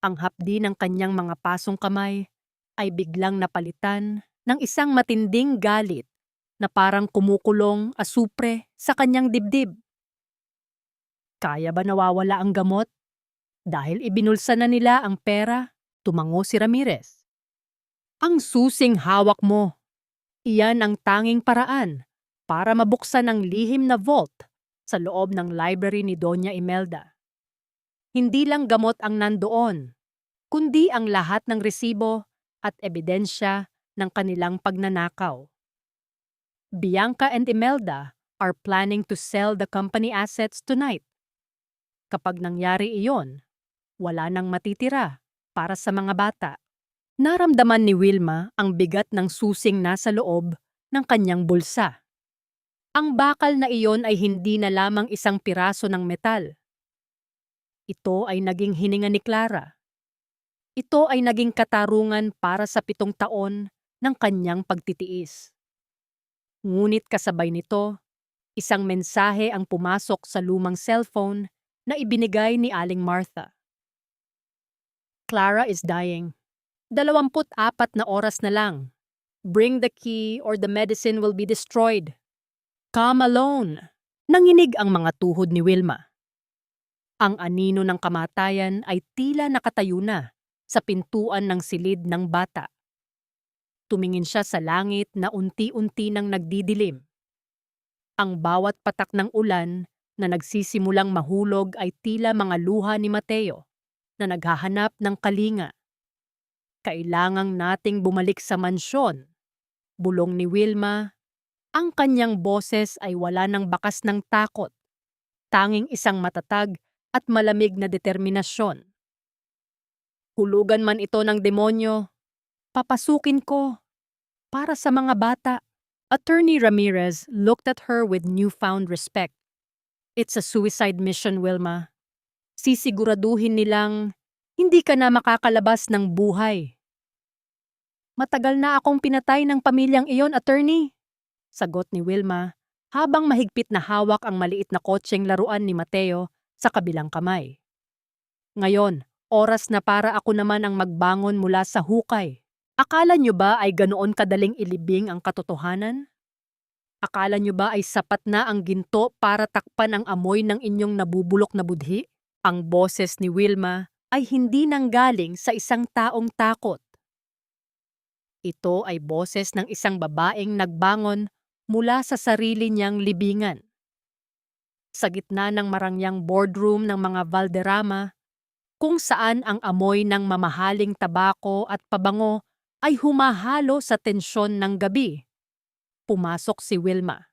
Ang hapdi ng kanyang mga pasong kamay ay biglang napalitan ng isang matinding galit na parang kumukulong asupre sa kanyang dibdib. Kaya ba nawawala ang gamot? Dahil ibinulsa na nila ang pera, tumango si Ramirez. Ang susing hawak mo, iyan ang tanging paraan para mabuksan ang lihim na vault sa loob ng library ni Doña Imelda. Hindi lang gamot ang nandoon, kundi ang lahat ng resibo at ebidensya ng kanilang pagnanakaw. Bianca and Imelda are planning to sell the company assets tonight. Kapag nangyari iyon, wala nang matitira para sa mga bata. Naramdaman ni Wilma ang bigat ng susing nasa loob ng kanyang bulsa. Ang bakal na iyon ay hindi na lamang isang piraso ng metal. Ito ay naging hininga ni Clara. Ito ay naging katarungan para sa 7 taon ng kanyang pagtitiis. Ngunit kasabay nito, isang mensahe ang pumasok sa lumang cellphone na ibinigay ni Aling Martha. Clara is dying. 24 na oras na lang. Bring the key or the medicine will be destroyed. Come alone. Nanginig ang mga tuhod ni Wilma. Ang anino ng kamatayan ay tila nakatayo na sa pintuan ng silid ng bata. Tumingin siya sa langit na unti-unti nang nagdidilim. Ang bawat patak ng ulan na nagsisimulang mahulog ay tila mga luha ni Mateo na naghahanap ng kalinga. Kailangang nating bumalik sa mansyon. Bulong ni Wilma. Ang kanyang boses ay wala ng bakas ng takot. Tanging isang matatag at malamig na determinasyon. Hulugan man ito ng demonyo, papasukin ko para sa mga bata. Attorney Ramirez looked at her with newfound respect. It's a suicide mission, Wilma. Sisiguraduhin nilang hindi ka na makakalabas ng buhay. Matagal na akong pinatay ng pamilyang iyon, attorney. Sagot ni Wilma habang mahigpit na hawak ang maliit na kotseng laruan ni Mateo sa kabilang kamay. Ngayon, oras na para ako naman ang magbangon mula sa hukay. Akala nyo ba ay ganoon kadaling ilibing ang katotohanan? Akala nyo ba ay sapat na ang ginto para takpan ang amoy ng inyong nabubulok na budhi? Ang boses ni Wilma ay hindi nanggaling sa isang taong takot. Ito ay boses ng isang babaeng nagbangon mula sa sarili niyang libingan. Sa gitna ng marangyang boardroom ng mga Valderrama, kung saan ang amoy ng mamahaling tabako at pabango ay humahalo sa tensyon ng gabi, pumasok si Wilma.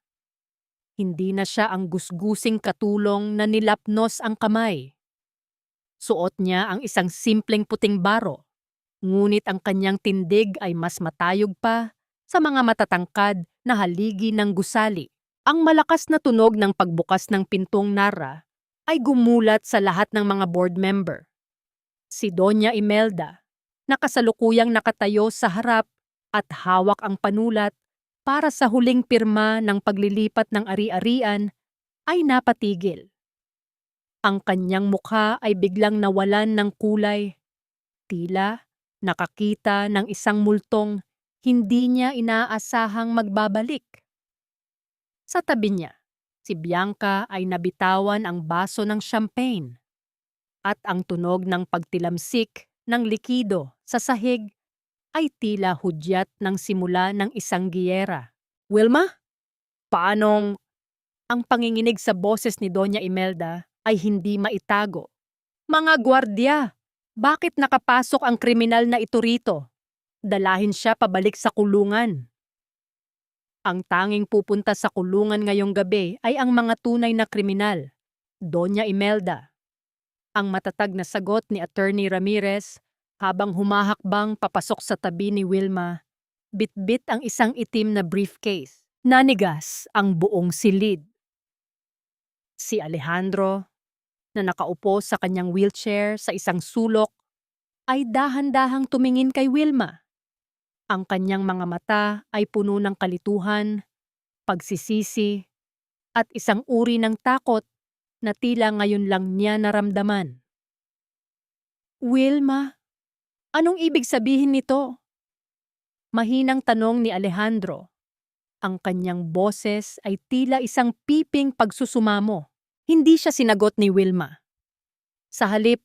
Hindi na siya ang gusgusing katulong na nilapnos ang kamay. Suot niya ang isang simpleng puting baro, ngunit ang kanyang tindig ay mas matayog pa sa mga matatangkad na haligi ng gusali. Ang malakas na tunog ng pagbukas ng pintong Nara ay gumulat sa lahat ng mga board member. Si Doña Imelda, na kasalukuyang nakatayo sa harap at hawak ang panulat para sa huling pirma ng paglilipat ng ari-arian, ay napatigil. Ang kanyang mukha ay biglang nawalan ng kulay. Tila nakakita ng isang multong hindi niya inaasahang magbabalik. Sa tabi niya, si Bianca ay nabitawan ang baso ng champagne at ang tunog ng pagtilamsik ng likido sa sahig ay tila hudyat ng simula ng isang giyera. Wilma? Paanong? Ang panginginig sa boses ni Doña Imelda ay hindi maitago. Mga gwardya! Bakit nakapasok ang kriminal na ito rito? Dalahin siya pabalik sa kulungan. Ang tanging pupunta sa kulungan ngayong gabi ay ang mga tunay na kriminal. Doña Imelda. Ang matatag na sagot ni Attorney Ramirez habang humahakbang papasok sa tabi ni Wilma, bitbit ang isang itim na briefcase. Nanigas ang buong silid. Si Alejandro, na nakaupo sa kanyang wheelchair sa isang sulok, ay dahan-dahang tumingin kay Wilma. Ang kanyang mga mata ay puno ng kalituhan, pagsisisi, at isang uri ng takot na tila ngayon lang niya naramdaman. Wilma, anong ibig sabihin nito? Mahinang tanong ni Alejandro. Ang kanyang boses ay tila isang piping pagsusumamo. Hindi siya sinagot ni Wilma. Sa halip,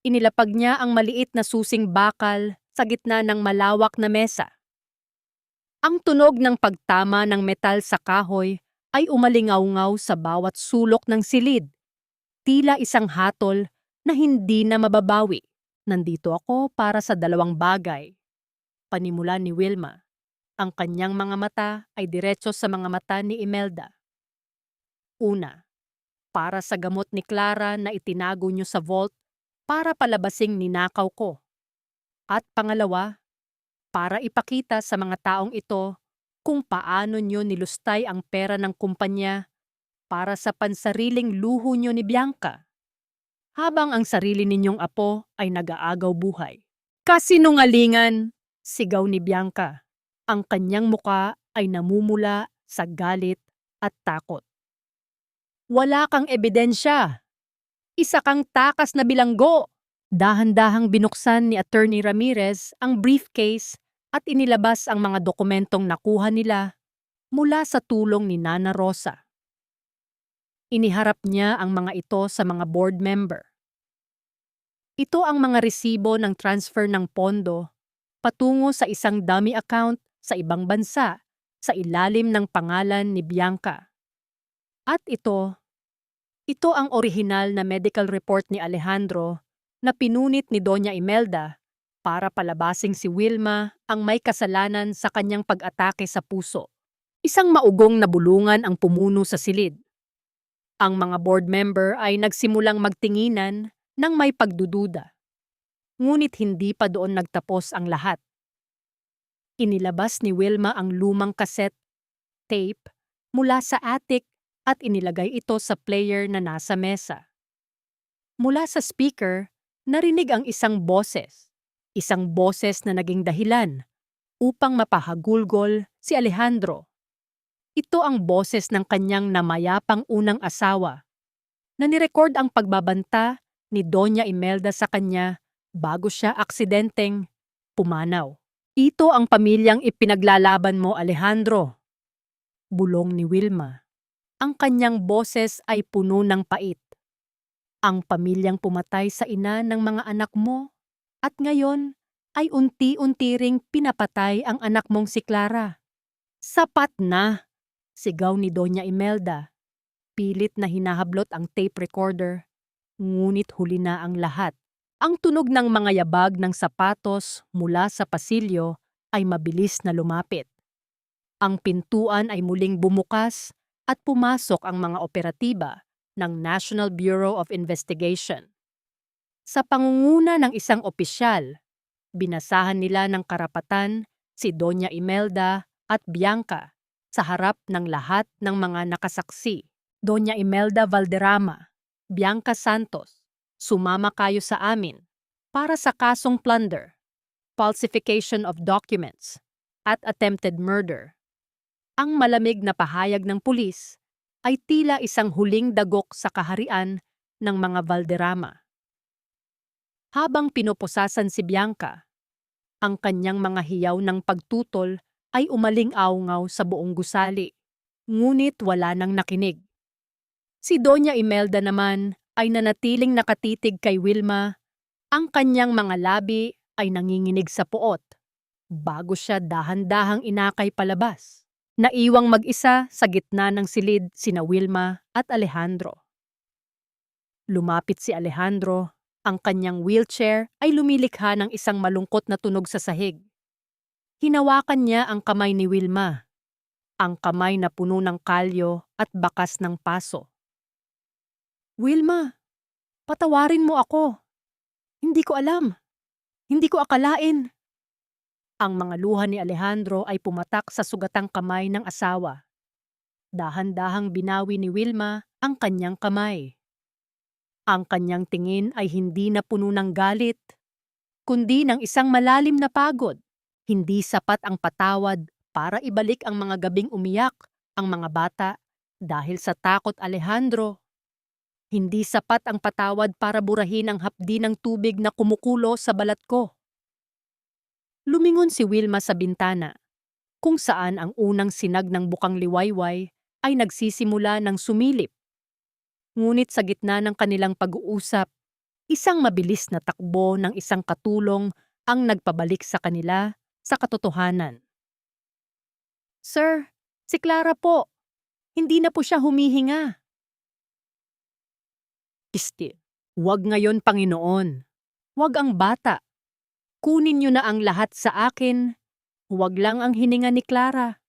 inilapag niya ang maliit na susing bakal sa gitna ng malawak na mesa. Ang tunog ng pagtama ng metal sa kahoy ay umalingaw-ngaw sa bawat sulok ng silid. Tila isang hatol na hindi na mababawi. Nandito ako para sa dalawang bagay. Panimula ni Wilma. Ang kanyang mga mata ay diretso sa mga mata ni Imelda. Una, para sa gamot ni Clara na itinago niyo sa vault para palabasing ninakaw ko. At pangalawa, para ipakita sa mga taong ito kung paano niyo nilustay ang pera ng kumpanya para sa pansariling luho niyo ni Bianca, habang ang sarili ninyong apo ay nag-aagaw buhay. Kasinungalingan! Sigaw ni Bianca. Ang kanyang muka ay namumula sa galit at takot. Wala kang ebidensya. Isa kang takas na bilanggo. Dahan-dahang binuksan ni Attorney Ramirez ang briefcase at inilabas ang mga dokumentong nakuha nila mula sa tulong ni Nana Rosa. Iniharap niya ang mga ito sa mga board member. Ito ang mga resibo ng transfer ng pondo patungo sa isang dummy account sa ibang bansa sa ilalim ng pangalan ni Bianca. At ito ang orihinal na medical report ni Alejandro na pinunit ni Doña Imelda para palabasing si Wilma ang may kasalanan sa kanyang pag-atake sa puso. Isang maugong na bulungan ang pumuno sa silid. Ang mga board member ay nagsimulang magtinginan ng may pagdududa. Ngunit hindi pa doon nagtapos ang lahat. Inilabas ni Wilma ang lumang cassette tape mula sa attic at inilagay ito sa player na nasa mesa. Mula sa speaker, narinig ang isang boses na naging dahilan upang mapahagulgol si Alejandro. Ito ang boses ng kanyang namayapang unang asawa na nirecord ang pagbabanta ni Doña Imelda sa kanya bago siya aksidenteng pumanaw. Ito ang pamilyang ipinaglalaban mo, Alejandro. Bulong ni Wilma. Ang kanyang boses ay puno ng pait. Ang pamilyang pumatay sa ina ng mga anak mo at ngayon ay unti-unti ring pinapatay ang anak mong si Clara. Sapat na, sigaw ni Doña Imelda. Pilit na hinahablot ang tape recorder, ngunit huli na ang lahat. Ang tunog ng mga yabag ng sapatos mula sa pasilyo ay mabilis na lumapit. Ang pintuan ay muling bumukas at pumasok ang mga operatiba ng National Bureau of Investigation. Sa pangunguna ng isang opisyal, binasahan nila ng karapatan si Doña Imelda at Bianca sa harap ng lahat ng mga nakasaksi. Doña Imelda Valderrama, Bianca Santos, sumama kayo sa amin para sa kasong plunder, falsification of documents, at attempted murder. Ang malamig na pahayag ng pulis ay tila isang huling dagok sa kaharian ng mga Valderrama. Habang pinupusasan si Bianca, ang kanyang mga hiyaw ng pagtutol ay umaling-awngaw sa buong gusali, ngunit wala nang nakinig. Si Doña Imelda naman ay nanatiling nakatitig kay Wilma, ang kanyang mga labi ay nanginginig sa puot, bago siya dahan-dahang inakay palabas. Naiwang mag-isa sa gitna ng silid sina Wilma at Alejandro. Lumapit si Alejandro, ang kanyang wheelchair ay lumilikha ng isang malungkot na tunog sa sahig. Hinawakan niya ang kamay ni Wilma, ang kamay na puno ng kalyo at bakas ng paso. Wilma, patawarin mo ako. Hindi ko alam. Hindi ko akalain. Ang mga luha ni Alejandro ay pumatak sa sugatang kamay ng asawa. Dahan-dahang binawi ni Wilma ang kanyang kamay. Ang kanyang tingin ay hindi na puno ng galit, kundi ng isang malalim na pagod. Hindi sapat ang patawad para ibalik ang mga gabing umiyak ang mga bata dahil sa takot, Alejandro. Hindi sapat ang patawad para burahin ang hapdi ng tubig na kumukulo sa balat ko. Lumingon si Wilma sa bintana, kung saan ang unang sinag ng bukang liwayway ay nagsisimula ng sumilip. Ngunit sa gitna ng kanilang pag-uusap, isang mabilis na takbo ng isang katulong ang nagpabalik sa kanila sa katotohanan. "Sir, si Clara po. Hindi na po siya humihinga." "Pisti, huwag ngayon, Panginoon. Huwag ang bata. Kunin niyo na ang lahat sa akin. Huwag lang ang hininga ni Clara."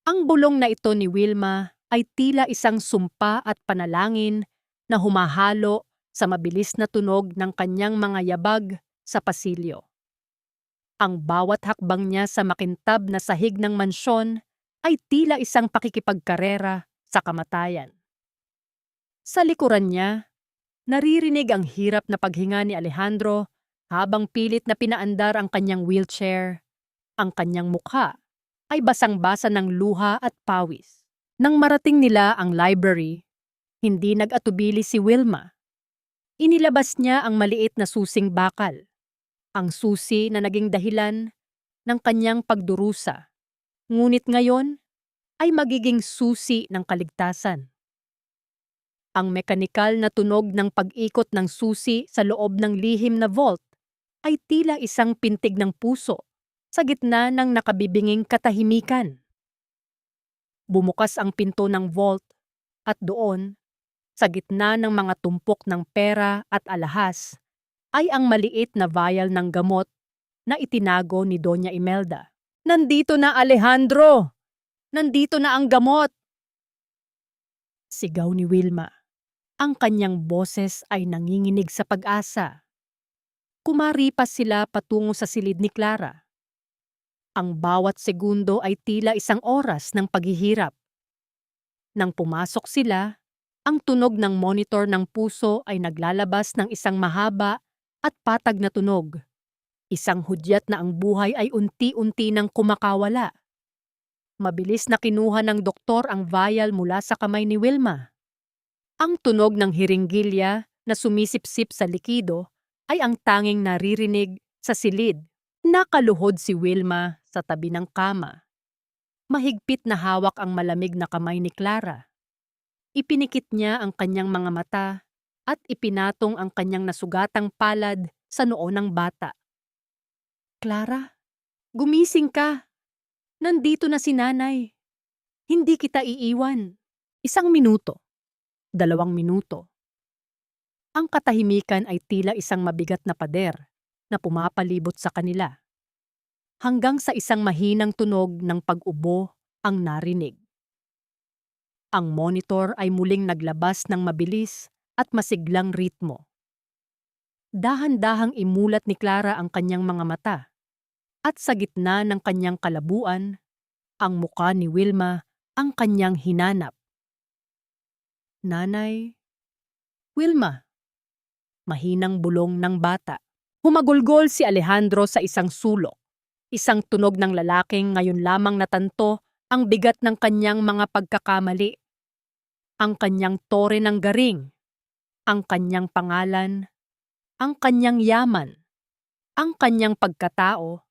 Ang bulong na ito ni Wilma ay tila isang sumpa at panalangin na humahalo sa mabilis na tunog ng kanyang mga yabag sa pasilyo. Ang bawat hakbang niya sa makintab na sahig ng mansyon ay tila isang pakikipagkarera sa kamatayan. Sa likuran niya, naririnig ang hirap na paghinga ni Alejandro habang pilit na pinaandar ang kanyang wheelchair. Ang kanyang mukha ay basang-basa ng luha at pawis. Nang marating nila ang library, hindi nag-atubili si Wilma. Inilabas niya ang maliit na susing bakal, ang susi na naging dahilan ng kanyang pagdurusa. Ngunit ngayon ay magiging susi ng kaligtasan. Ang mekanikal na tunog ng pag-ikot ng susi sa loob ng lihim na vault ay tila isang pintig ng puso sa gitna ng nakabibinging katahimikan. Bumukas ang pinto ng vault at doon, sa gitna ng mga tumpok ng pera at alahas, ay ang maliit na vial ng gamot na itinago ni Doña Imelda. "Nandito na, Alejandro! Nandito na ang gamot!" Sigaw ni Wilma. Ang kanyang boses ay nanginginig sa pag-asa. Kumaripas sila patungo sa silid ni Clara. Ang bawat segundo ay tila isang oras ng paghihirap. Nang pumasok sila, ang tunog ng monitor ng puso ay naglalabas ng isang mahaba at patag na tunog. Isang hudyat na ang buhay ay unti-unti nang kumakawala. Mabilis na kinuha ng doktor ang vial mula sa kamay ni Wilma. Ang tunog ng hiringgilya na sumisipsip sa likido ay ang tanging naririnig sa silid. Nakaluhod si Wilma sa tabi ng kama. Mahigpit na hawak ang malamig na kamay ni Clara. Ipinikit niya ang kanyang mga mata at ipinatong ang kanyang nasugatang palad sa noo ng bata. "Clara, gumising ka. Nandito na si nanay. Hindi kita iiwan." 1 minuto, 2 minuto. Ang katahimikan ay tila isang mabigat na pader na pumapalibot sa kanila. Hanggang sa isang mahinang tunog ng pag-ubo ang narinig. Ang monitor ay muling naglabas ng mabilis at masiglang ritmo. Dahan-dahang imulat ni Clara ang kanyang mga mata. At sa gitna ng kanyang kalabuan, ang muka ni Wilma ang kanyang hinanap. "Nanay?" "Wilma." Mahinang bulong ng bata. Humagulgol si Alejandro sa isang sulok. Isang tunog ng lalaking ngayon lamang natanto ang bigat ng kanyang mga pagkakamali. Ang kanyang tore ng garing, ang kanyang pangalan, ang kanyang yaman, ang kanyang pagkatao,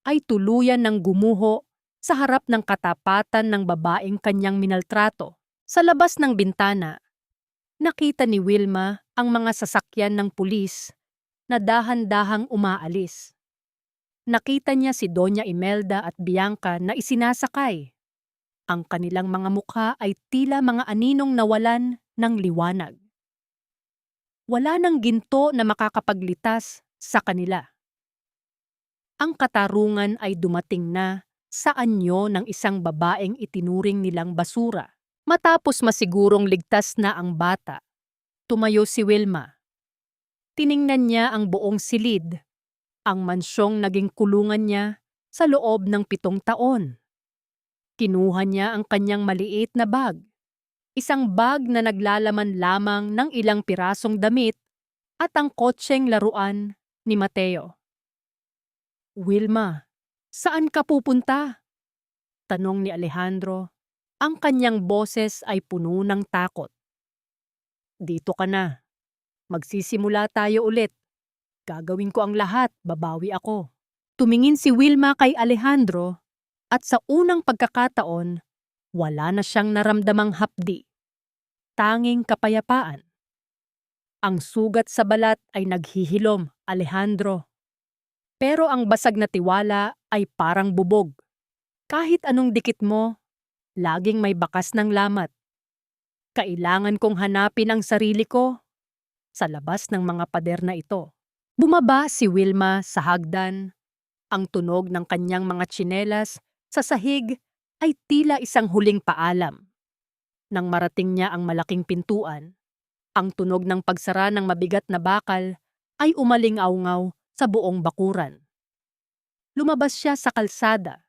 ay tuluyan ng gumuho sa harap ng katapatan ng babaeng kanyang minaltrato. Sa labas ng bintana, nakita ni Wilma ang mga sasakyan ng pulis na dahan-dahang umaalis. Nakita niya si Doña Imelda at Bianca na isinasakay. Ang kanilang mga mukha ay tila mga aninong nawalan ng liwanag. Wala nang ginto na makakapaglitas sa kanila. Ang katarungan ay dumating na sa anyo ng isang babaeng itinuring nilang basura. Matapos masigurong ligtas na ang bata, tumayo si Wilma. Tiningnan niya ang buong silid, ang mansyong naging kulungan niya sa loob ng 7 taon. Kinuha niya ang kanyang maliit na bag, isang bag na naglalaman lamang ng ilang pirasong damit at ang kotseng laruan ni Mateo. "Wilma, saan ka pupunta?" tanong ni Alejandro. Ang kanyang boses ay puno ng takot. Dito ka na. Magsisimula tayo ulit. Gagawin ko ang lahat, babawi ako. Tumingin si Wilma kay Alejandro at sa unang pagkakataon, wala na siyang naramdamang hapdi. Tanging kapayapaan. Ang sugat sa balat ay naghihilom, Alejandro. Pero ang basag na tiwala ay parang bubog. Kahit anong dikit mo, laging may bakas ng lamat. Kailangan kong hanapin ang sarili ko sa labas ng mga pader na ito. Bumaba si Wilma sa hagdan. Ang tunog ng kanyang mga tsinelas sa sahig ay tila isang huling paalam. Nang marating niya ang malaking pintuan, ang tunog ng pagsara ng mabigat na bakal ay umaling-awngaw sa buong bakuran. Lumabas siya sa kalsada,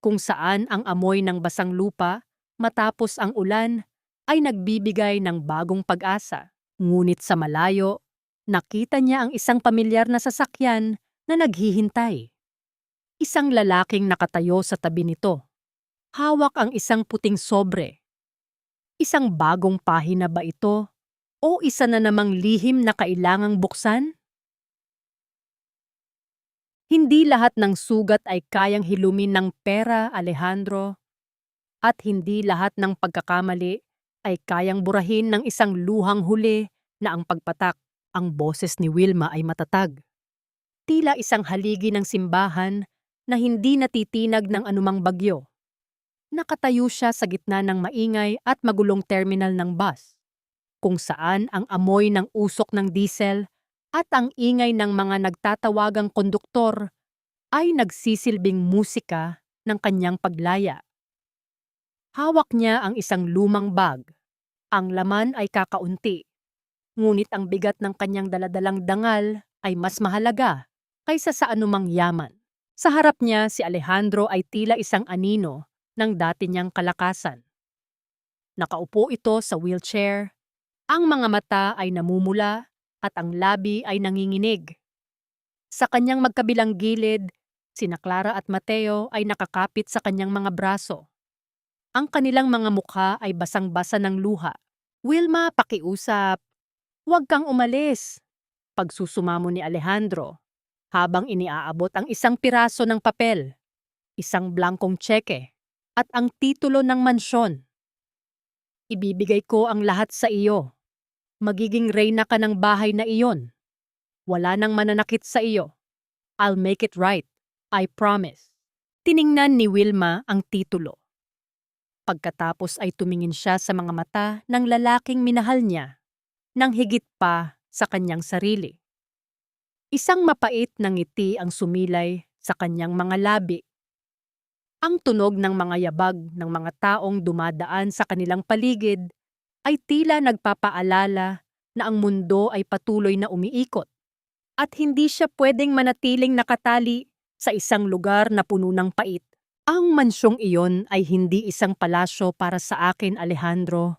kung saan ang amoy ng basang lupa matapos ang ulan ay nagbibigay ng bagong pag-asa. Ngunit sa malayo, nakita niya ang isang pamilyar na sasakyan na naghihintay. Isang lalaking nakatayo sa tabi nito. Hawak ang isang puting sobre. Isang bagong pahina ba ito o isa na namang lihim na kailangang buksan? Hindi lahat ng sugat ay kayang hilumin ng pera, Alejandro. At hindi lahat ng pagkakamali ay kayang burahin ng isang luhang huli na ang pagpatak. Ang boses ni Wilma ay matatag. Tila isang haligi ng simbahan na hindi natitinag ng anumang bagyo. Nakatayo siya sa gitna ng maingay at magulong terminal ng bus, kung saan ang amoy ng usok ng diesel at ang ingay ng mga nagtatawagang konduktor ay nagsisilbing musika ng kanyang paglaya. Hawak niya ang isang lumang bag. Ang laman ay kakaunti, ngunit ang bigat ng kanyang daladalang dangal ay mas mahalaga kaysa sa anumang yaman. Sa harap niya si Alejandro ay tila isang anino ng dati niyang kalakasan. Nakaupo ito sa wheelchair, ang mga mata ay namumula at ang labi ay nanginginig. Sa kanyang magkabilang gilid, sina Clara at Mateo ay nakakapit sa kanyang mga braso. Ang kanilang mga mukha ay basang-basa ng luha. Wilma, pakiusap. Huwag kang umalis. Pagsusumamo ni Alejandro, habang iniaabot ang isang piraso ng papel, isang blankong tseke, at ang titulo ng mansyon. Ibibigay ko ang lahat sa iyo. Magiging reyna ka ng bahay na iyon. Wala nang mananakit sa iyo. I'll make it right. I promise. Tiningnan ni Wilma ang titulo. Pagkatapos ay tumingin siya sa mga mata ng lalaking minahal niya, nang higit pa sa kanyang sarili. Isang mapait na ngiti ang sumilay sa kanyang mga labi. Ang tunog ng mga yabag ng mga taong dumadaan sa kanilang paligid ay tila nagpapaalala na ang mundo ay patuloy na umiikot at hindi siya pwedeng manatiling nakatali sa isang lugar na puno ng pait. Ang mansyong iyon ay hindi isang palasyo para sa akin, Alejandro.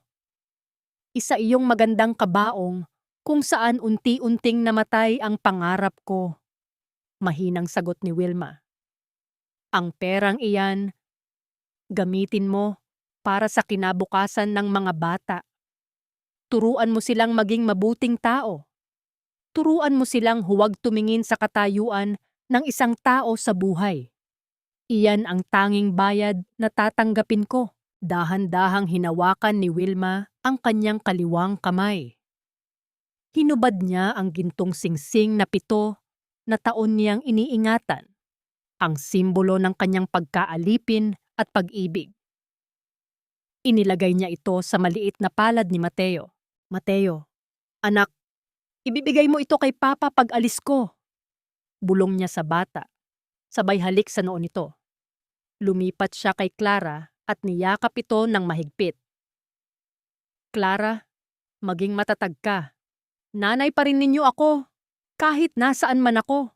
Isa iyong magandang kabaong kung saan unti-unting namatay ang pangarap ko. Mahinang sagot ni Wilma. Ang perang iyan, gamitin mo para sa kinabukasan ng mga bata. Turuan mo silang maging mabuting tao. Turuan mo silang huwag tumingin sa katayuan ng isang tao sa buhay. Iyan ang tanging bayad na tatanggapin ko. Dahan-dahang hinawakan ni Wilma ang kanyang kaliwang kamay. Hinubad niya ang gintong singsing na 7 na taon niyang iniingatan, ang simbolo ng kanyang pagkaalipin at pag-ibig. Inilagay niya ito sa maliit na palad ni Mateo. Mateo, anak, ibibigay mo ito kay Papa pag alis ko. Bulong niya sa bata, sabay halik sa noo nito. Lumipat siya kay Clara at niyakap ito ng mahigpit. Clara, maging matatag ka. Nanay pa rin ninyo ako, kahit nasaan man ako.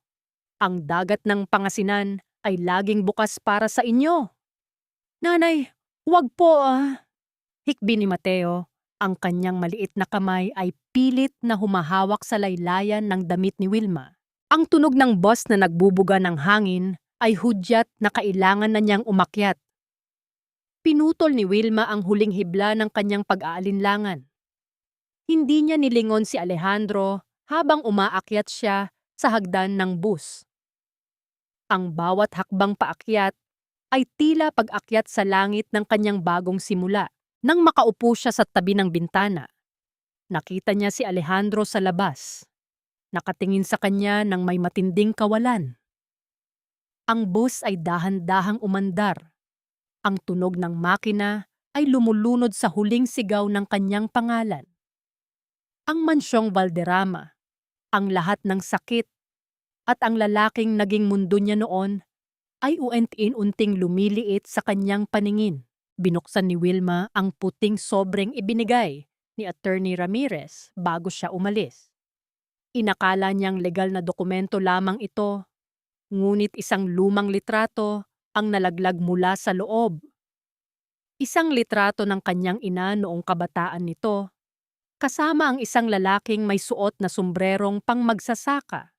Ang dagat ng Pangasinan ay laging bukas para sa inyo. Nanay, huwag po Hikbi ni Mateo, ang kanyang maliit na kamay ay pilit na humahawak sa laylayan ng damit ni Wilma. Ang tunog ng bus na nagbubuga ng hangin ay hudyat na kailangan na niyang umakyat. Pinutol ni Wilma ang huling hibla ng kanyang pag-aalinlangan. Hindi niya nilingon si Alejandro habang umaakyat siya sa hagdan ng bus. Ang bawat hakbang paakyat ay tila pag-akyat sa langit ng kanyang bagong simula. Nang makaupo siya sa tabi ng bintana, nakita niya si Alejandro sa labas. Nakatingin sa kanya ng may matinding kawalan. Ang bus ay dahan-dahang umandar. Ang tunog ng makina ay lumulunod sa huling sigaw ng kanyang pangalan. Ang mansyong Valderrama, ang lahat ng sakit, at ang lalaking naging mundo niya noon ay unti-unting lumiliit sa kanyang paningin. Binuksan ni Wilma ang puting sobreng ibinigay ni Attorney Ramirez bago siya umalis. Inakala niyang legal na dokumento lamang ito, ngunit isang lumang litrato ang nalaglag mula sa loob. Isang litrato ng kanyang ina noong kabataan nito, kasama ang isang lalaking may suot na sombrerong pang magsasaka.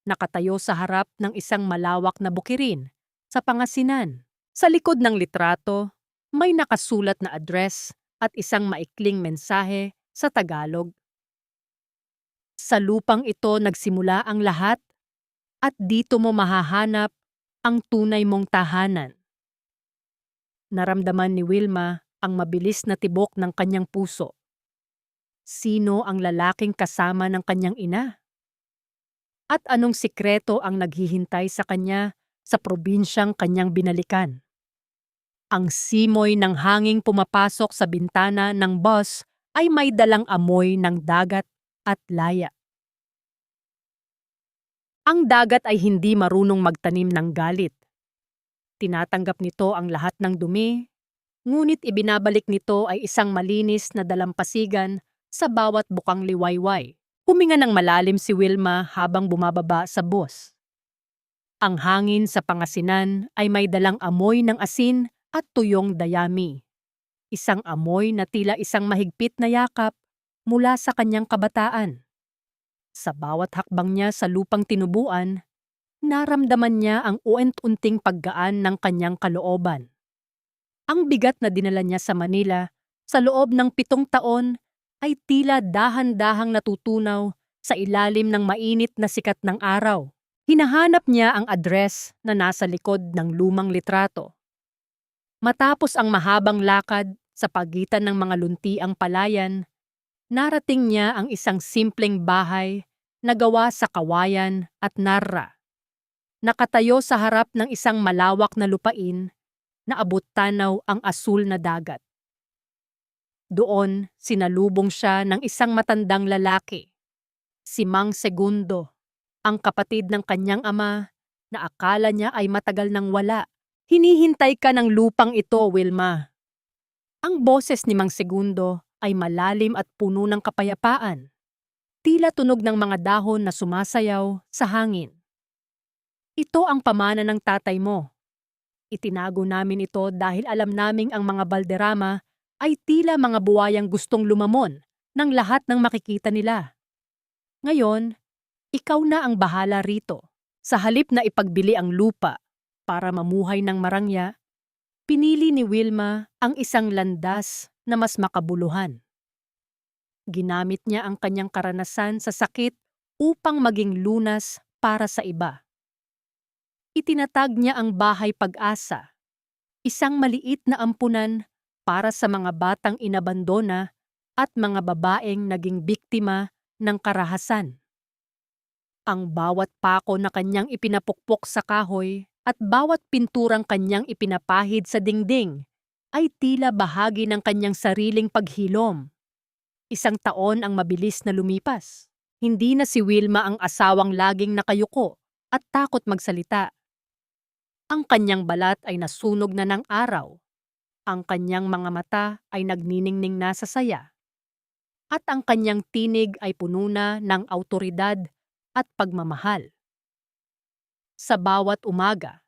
Nakatayo sa harap ng isang malawak na bukirin sa Pangasinan. Sa likod ng litrato, may nakasulat na address at isang maikling mensahe sa Tagalog. Sa lupang ito nagsimula ang lahat at dito mo mahahanap ang tunay mong tahanan. Naramdaman ni Wilma ang mabilis na tibok ng kanyang puso. Sino ang lalaking kasama ng kanyang ina? At anong sikreto ang naghihintay sa kanya sa probinsyang kanyang binalikan? Ang simoy ng hanging pumapasok sa bintana ng bus ay may dalang amoy ng dagat at laya. Ang dagat ay hindi marunong magtanim ng galit. Tinatanggap nito ang lahat ng dumi, ngunit ibinabalik nito ay isang malinis na dalampasigan sa bawat bukang liwayway. Huminga ng malalim si Wilma habang bumababa sa bus. Ang hangin sa Pangasinan ay may dalang amoy ng asin at tuyong dayami. Isang amoy na tila isang mahigpit na yakap mula sa kanyang kabataan. Sa bawat hakbang niya sa lupang tinubuan, naramdaman niya ang unti-unting paggaan ng kanyang kalooban. Ang bigat na dinala niya sa Manila sa loob ng 7 taon ay tila dahan-dahang natutunaw sa ilalim ng mainit na sikat ng araw. Hinahanap niya ang address na nasa likod ng lumang litrato. Matapos ang mahabang lakad sa pagitan ng mga luntiang palayan, narating niya ang isang simpleng bahay na gawa sa kawayan at narra. Nakatayo sa harap ng isang malawak na lupain na abot-tanaw ang asul na dagat. Doon, sinalubong siya ng isang matandang lalaki, si Mang Segundo, ang kapatid ng kanyang ama na akala niya ay matagal nang wala. Hinihintay ka ng lupang ito, Wilma. Ang boses ni Mang Segundo ay malalim at puno ng kapayapaan. Tila tunog ng mga dahon na sumasayaw sa hangin. Ito ang pamana ng tatay mo. Itinago namin ito dahil alam naming ang mga Valderrama ay tila mga buwayang gustong lumamon ng lahat ng makikita nila. Ngayon, ikaw na ang bahala rito. Sa halip na ipagbili ang lupa para mamuhay ng marangya, pinili ni Wilma ang isang landas na mas makabuluhan. Ginamit niya ang kanyang karanasan sa sakit upang maging lunas para sa iba. Itinatag niya ang Bahay Pag-asa, isang maliit na ampunan para sa mga batang inabandona at mga babaeng naging biktima ng karahasan. Ang bawat pako na kanyang ipinapukpok sa kahoy at bawat pinturang kanyang ipinapahid sa dingding ay tila bahagi ng kanyang sariling paghilom. 1 taon ang mabilis na lumipas. Hindi na si Wilma ang asawang laging nakayuko at takot magsalita. Ang kanyang balat ay nasunog na ng araw. Ang kanyang mga mata ay nagniningning na sa saya. At ang kanyang tinig ay puno na ng awtoridad at pagmamahal. Sa bawat umaga,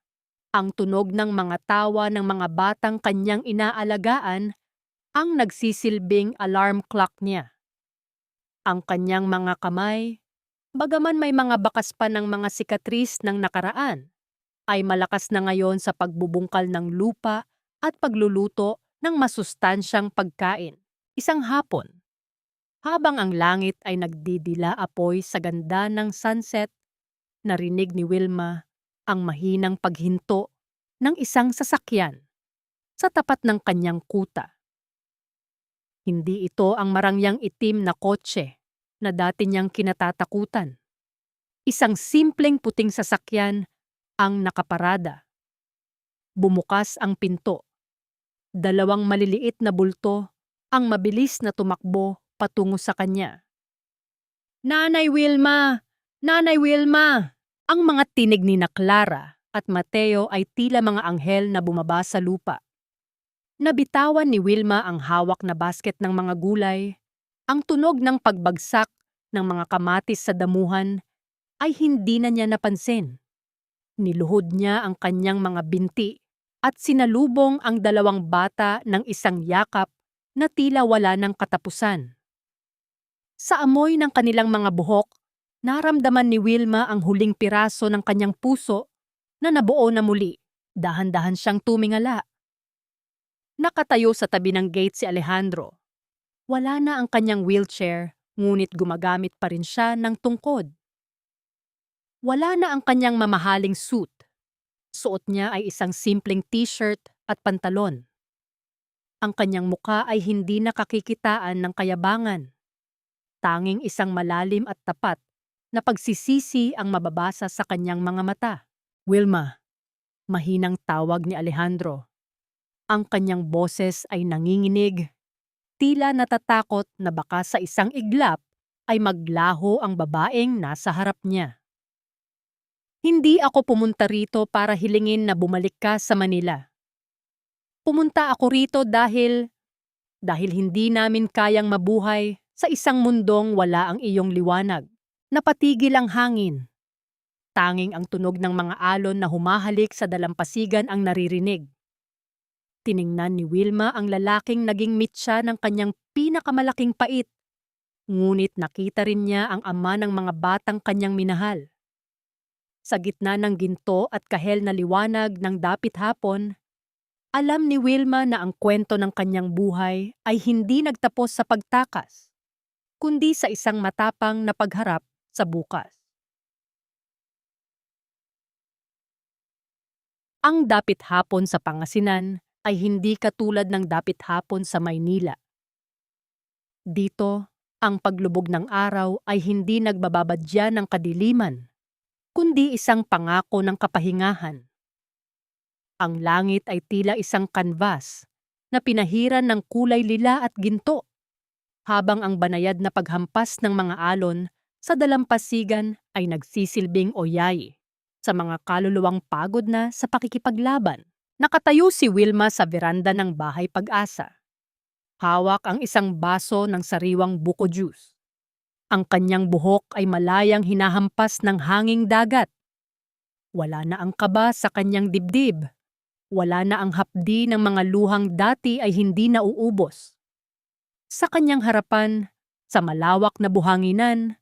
ang tunog ng mga tawa ng mga batang kanyang inaalagaan ang nagsisilbing alarm clock niya. Ang kanyang mga kamay, bagaman may mga bakas pa ng mga sikatris ng nakaraan, ay malakas na ngayon sa pagbubungkal ng lupa at pagluluto ng masustansyang pagkain. Isang hapon, Habang ang langit ay nagdidila apoy sa ganda ng sunset, narinig ni Wilma ang mahinang paghinto ng isang sasakyan sa tapat ng kanyang kuta. Hindi ito ang marangyang itim na kotse na dati niyang kinatatakutan. Isang simpleng puting sasakyan ang nakaparada. Bumukas ang pinto. Dalawang maliliit na bulto ang mabilis na tumakbo patungo sa kanya. Nanay Wilma! Nanay Wilma! Ang mga tinig ni na Clara at Mateo ay tila mga anghel na bumaba sa lupa. Nabitawan ni Wilma ang hawak na basket ng mga gulay. Ang tunog ng pagbagsak ng mga kamatis sa damuhan ay hindi na niya napansin. Niluhod niya ang kanyang mga binti at sinalubong ang dalawang bata ng isang yakap na tila wala ng katapusan. Sa amoy ng kanilang mga buhok, naramdaman ni Wilma ang huling piraso ng kanyang puso na nabuo na muli. Dahan-dahan siyang tumingala. Nakatayo sa tabi ng gate si Alejandro. Wala na ang kanyang wheelchair, ngunit gumagamit pa rin siya ng tungkod. Wala na ang kanyang mamahaling suit. Suot niya ay isang simpleng t-shirt at pantalon. Ang kanyang muka ay hindi nakakikitaan ng kayabangan. Tanging isang malalim at tapat na pagsisisi ang mababasa sa kanyang mga mata. Wilma, mahinang tawag ni Alejandro. Ang kanyang boses ay nanginginig. Tila natatakot na baka sa isang iglap ay maglaho ang babaeng nasa harap niya. Hindi ako pumunta rito para hilingin na bumalik ka sa Manila. Pumunta ako rito dahil hindi namin kayang mabuhay sa isang mundong wala ang iyong liwanag. Napatigil ang hangin. Tanging ang tunog ng mga alon na humahalik sa dalampasigan ang naririnig. Tiningnan ni Wilma ang lalaking naging mitsa ng kanyang pinakamalaking pait. Ngunit nakita rin niya ang ama ng mga batang kanyang minahal. Sa gitna ng ginto at kahel na liwanag ng dapit hapon, alam ni Wilma na ang kwento ng kanyang buhay ay hindi nagtapos sa pagtakas, kundi sa isang matapang na pagharap sa bukas. Ang dapit hapon sa Pangasinan ay hindi katulad ng dapit hapon sa Maynila. Dito, ang paglubog ng araw ay hindi nagbababadya ng kadiliman, kundi isang pangako ng kapahingahan. Ang langit ay tila isang kanvas na pinahiran ng kulay lila at ginto, habang ang banayad na paghampas ng mga alon sa dalampasigan ay nagsisilbing oyay sa mga kaluluwang pagod na sa pakikipaglaban. Nakatayo si Wilma sa veranda ng Bahay Pag-asa. Hawak ang isang baso ng sariwang buko juice. Ang kanyang buhok ay malayang hinahampas ng hanging dagat. Wala na ang kaba sa kanyang dibdib. Wala na ang hapdi ng mga luhang dati ay hindi nauubos. Sa kanyang harapan, sa malawak na buhanginan,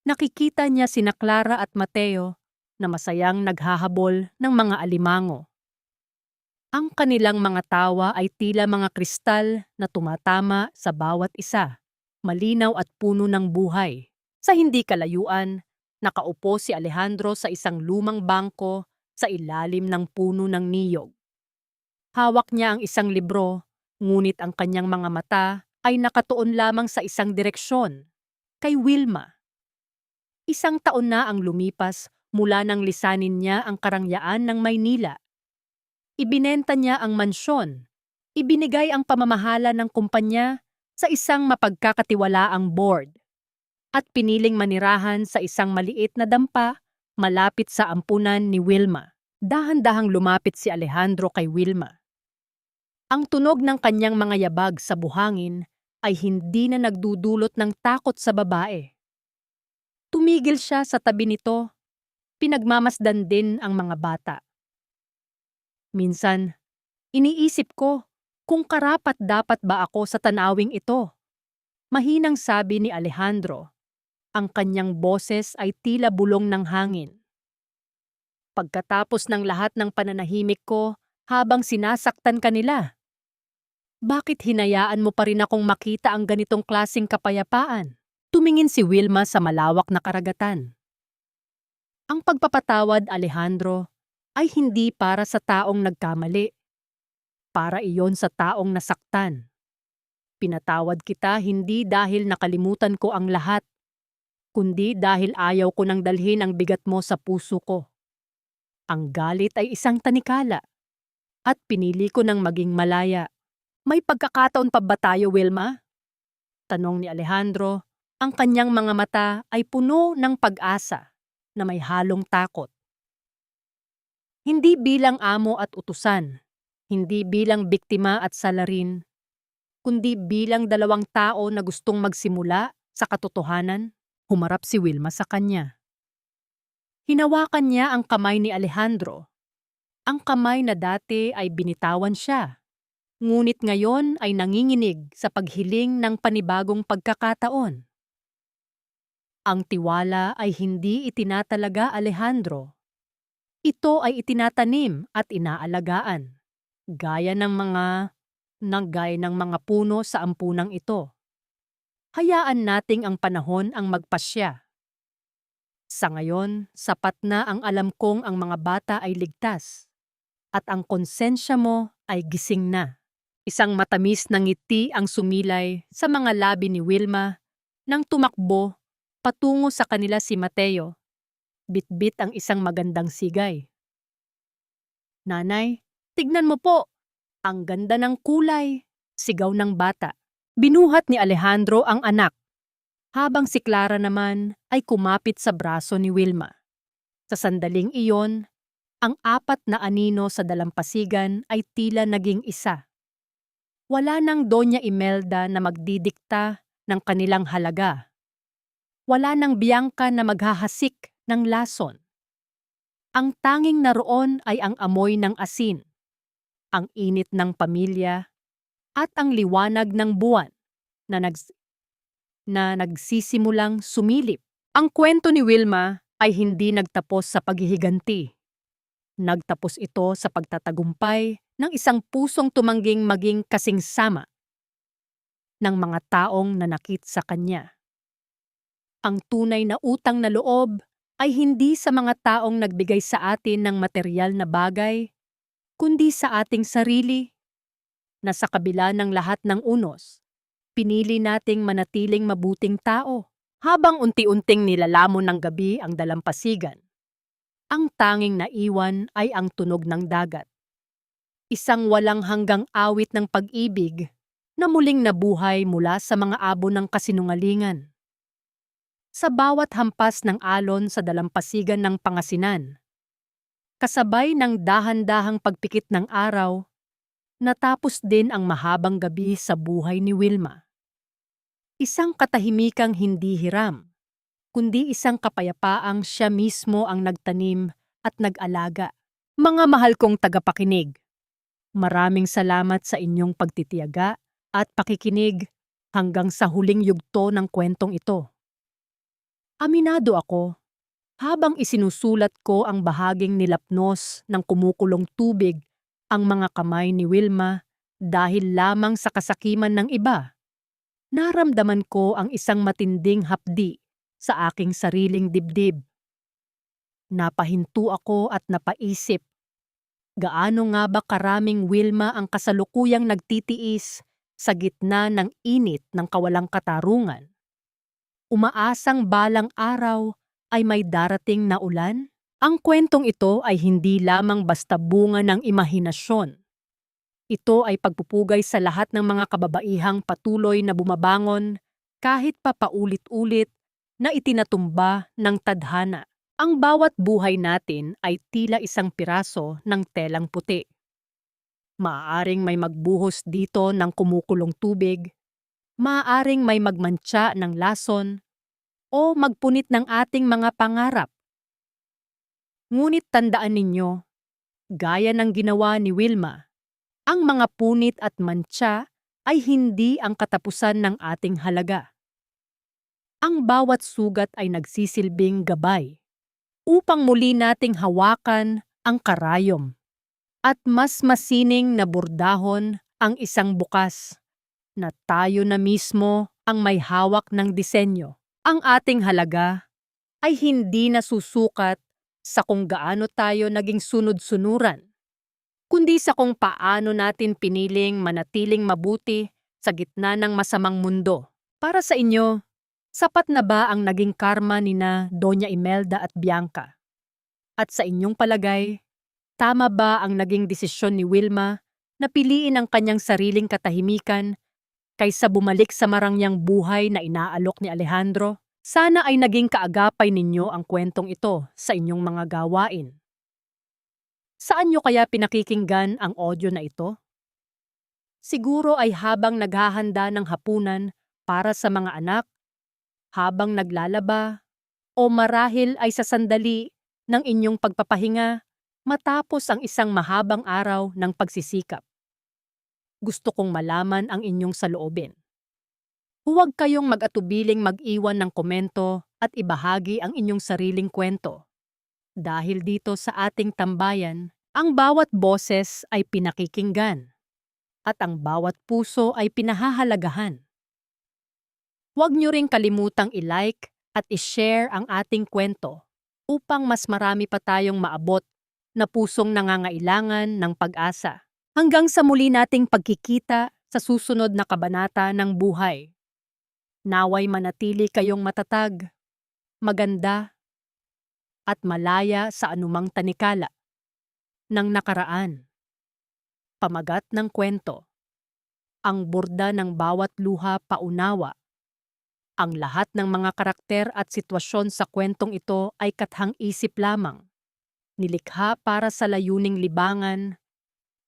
nakikita niya sina Clara at Mateo na masayang naghahabol ng mga alimango. Ang kanilang mga tawa ay tila mga kristal na tumatama sa bawat isa, malinaw at puno ng buhay. Sa hindi kalayuan, nakaupo si Alejandro sa isang lumang bangko sa ilalim ng puno ng niyog. Hawak niya ang isang libro, ngunit ang kanyang mga mata ay nakatuon lamang sa isang direksyon, kay Wilma. Isang taon na ang lumipas mula nang lisanin niya ang karangyaan ng Maynila. Ibinenta niya ang mansyon, ibinigay ang pamamahala ng kumpanya sa isang mapagkakatiwalaang board, at piniling manirahan sa isang maliit na dampa malapit sa ampunan ni Wilma. Dahan-dahang lumapit si Alejandro kay Wilma. Ang tunog ng kanyang mga yabag sa buhangin ay hindi na nagdudulot ng takot sa babae. Tumigil siya sa tabi nito, pinagmamasdan din ang mga bata. Minsan, iniisip ko kung karapat-dapat ba ako sa tanawing ito. Mahinang sabi ni Alejandro. Ang kanyang boses ay tila bulong ng hangin. Pagkatapos ng lahat ng pananahimik ko habang sinasaktan kanila, Bakit hinayaan mo pa rin akong makita ang ganitong klaseng kapayapaan? Tumingin si Wilma sa malawak na karagatan. Ang pagpapatawad, Alejandro, ay hindi para sa taong nagkamali. Para iyon sa taong nasaktan. Pinatawad kita hindi dahil nakalimutan ko ang lahat, kundi dahil ayaw ko nang dalhin ang bigat mo sa puso ko. Ang galit ay isang tanikala, at pinili ko nang maging malaya. May pagkakataon pa ba tayo, Wilma? Tanong ni Alejandro, ang kanyang mga mata ay puno ng pag-asa na may halong takot. Hindi bilang amo at utusan, hindi bilang biktima at salarin, kundi bilang dalawang tao na gustong magsimula sa katotohanan, humarap si Wilma sa kanya. Hinawakan niya ang kamay ni Alejandro. Ang kamay na dati ay binitawan siya. Ngunit ngayon ay nanginginig sa paghiling ng panibagong pagkakataon. Ang tiwala ay hindi itinatalaga, Alejandro. Ito ay itinatanim at inaalagaan, gaya ng mga puno sa ampunang ito. Hayaan nating ang panahon ang magpasya. Sa ngayon, sapat na ang alam kong ang mga bata ay ligtas, at ang konsensya mo ay gising na. Isang matamis na ngiti ang sumilay sa mga labi ni Wilma nang tumakbo patungo sa kanila si Mateo. Bitbit ang isang magandang sigay. "Nanay, tignan mo po! Ang ganda ng kulay!" Sigaw ng bata. Binuhat ni Alejandro ang anak, habang si Clara naman ay kumapit sa braso ni Wilma. Sa sandaling iyon, ang apat na anino sa dalampasigan ay tila naging isa. Wala nang Doña Imelda na magdidikta ng kanilang halaga. Wala nang Bianca na maghahasik ng lason. Ang tanging naroon ay ang amoy ng asin, ang init ng pamilya, at ang liwanag ng buwan na nagsisimulang sumilip. Ang kwento ni Wilma ay hindi nagtapos sa paghihiganti. Nagtapos ito sa pagtatagumpay ng isang pusong tumangging maging kasing sama ng mga taong nanakit sa kanya. Ang tunay na utang na loob ay hindi sa mga taong nagbigay sa atin ng materyal na bagay, kundi sa ating sarili, na sa kabila ng lahat ng unos, pinili nating manatiling mabuting tao habang unti-unting nilalamon ng gabi ang dalampasigan. Ang tanging naiwan ay ang tunog ng dagat. Isang walang hanggang awit ng pag-ibig na muling nabuhay mula sa mga abo ng kasinungalingan. Sa bawat hampas ng alon sa dalampasigan ng Pangasinan, kasabay ng dahan-dahang pagpikit ng araw, natapos din ang mahabang gabi sa buhay ni Wilma. Isang katahimikang hindi hiram, kundi isang kapayapaang siya mismo ang nagtanim at nag-alaga. Mga mahal kong tagapakinig, maraming salamat sa inyong pagtitiyaga at pakikinig hanggang sa huling yugto ng kwentong ito. Aminado ako, habang isinusulat ko ang bahaging nilapnos ng kumukulong tubig ang mga kamay ni Wilma dahil lamang sa kasakiman ng iba. Naramdaman ko ang isang matinding hapdi sa aking sariling dibdib. Napahinto ako at napaisip, gaano nga ba karaming Wilma ang kasalukuyang nagtitiis sa gitna ng init ng kawalang katarungan? Umaasang balang araw ay may darating na ulan? Ang kwentong ito ay hindi lamang basta bunga ng imahinasyon. Ito ay pagpupugay sa lahat ng mga kababaihang patuloy na bumabangon kahit pa paulit-ulit na itinatumba ng tadhana. Ang bawat buhay natin ay tila isang piraso ng telang puti. Maaaring may magbuhos dito ng kumukulong tubig, maaaring may magmantsa ng lason, o magpunit ng ating mga pangarap. Ngunit tandaan ninyo, gaya ng ginawa ni Wilma, ang mga punit at mantsa ay hindi ang katapusan ng ating halaga. Ang bawat sugat ay nagsisilbing gabay upang muli nating hawakan ang karayom at mas masining na bordahon ang isang bukas na tayo na mismo ang may hawak ng disenyo. Ang ating halaga ay hindi nasusukat sa kung gaano tayo naging sunod-sunuran, kundi sa kung paano natin piniling manatiling mabuti sa gitna ng masamang mundo. Para sa inyo, sapat na ba ang naging karma nina Doña Imelda at Bianca? At sa inyong palagay, tama ba ang naging desisyon ni Wilma na piliin ang kanyang sariling katahimikan kaysa bumalik sa marangyang buhay na inaalok ni Alejandro? Sana ay naging kaagapay ninyo ang kwentong ito sa inyong mga gawain. Saan nyo kaya pinakikinggan ang audio na ito? Siguro ay habang naghahanda ng hapunan para sa mga anak, habang naglalaba, o marahil ay sa sandali ng inyong pagpapahinga matapos ang isang mahabang araw ng pagsisikap. Gusto kong malaman ang inyong saloobin. Huwag kayong mag-atubiling mag-iwan ng komento at ibahagi ang inyong sariling kwento. Dahil dito sa ating tambayan, ang bawat boses ay pinakikinggan at ang bawat puso ay pinahahalagahan. Huwag niyo ring kalimutang i-like at i-share ang ating kwento upang mas marami pa tayong maabot na pusong nangangailangan ng pag-asa. Hanggang sa muli nating pagkikita sa susunod na kabanata ng buhay. Naway manatili kayong matatag, maganda, at malaya sa anumang tanikala ng nakaraan. Pamagat ng kwento. Ang burda ng bawat luha paunawa. Ang lahat ng mga karakter at sitwasyon sa kwentong ito ay kathang isip lamang. Nilikha para sa layuning libangan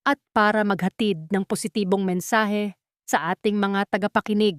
at para maghatid ng positibong mensahe sa ating mga tagapakinig.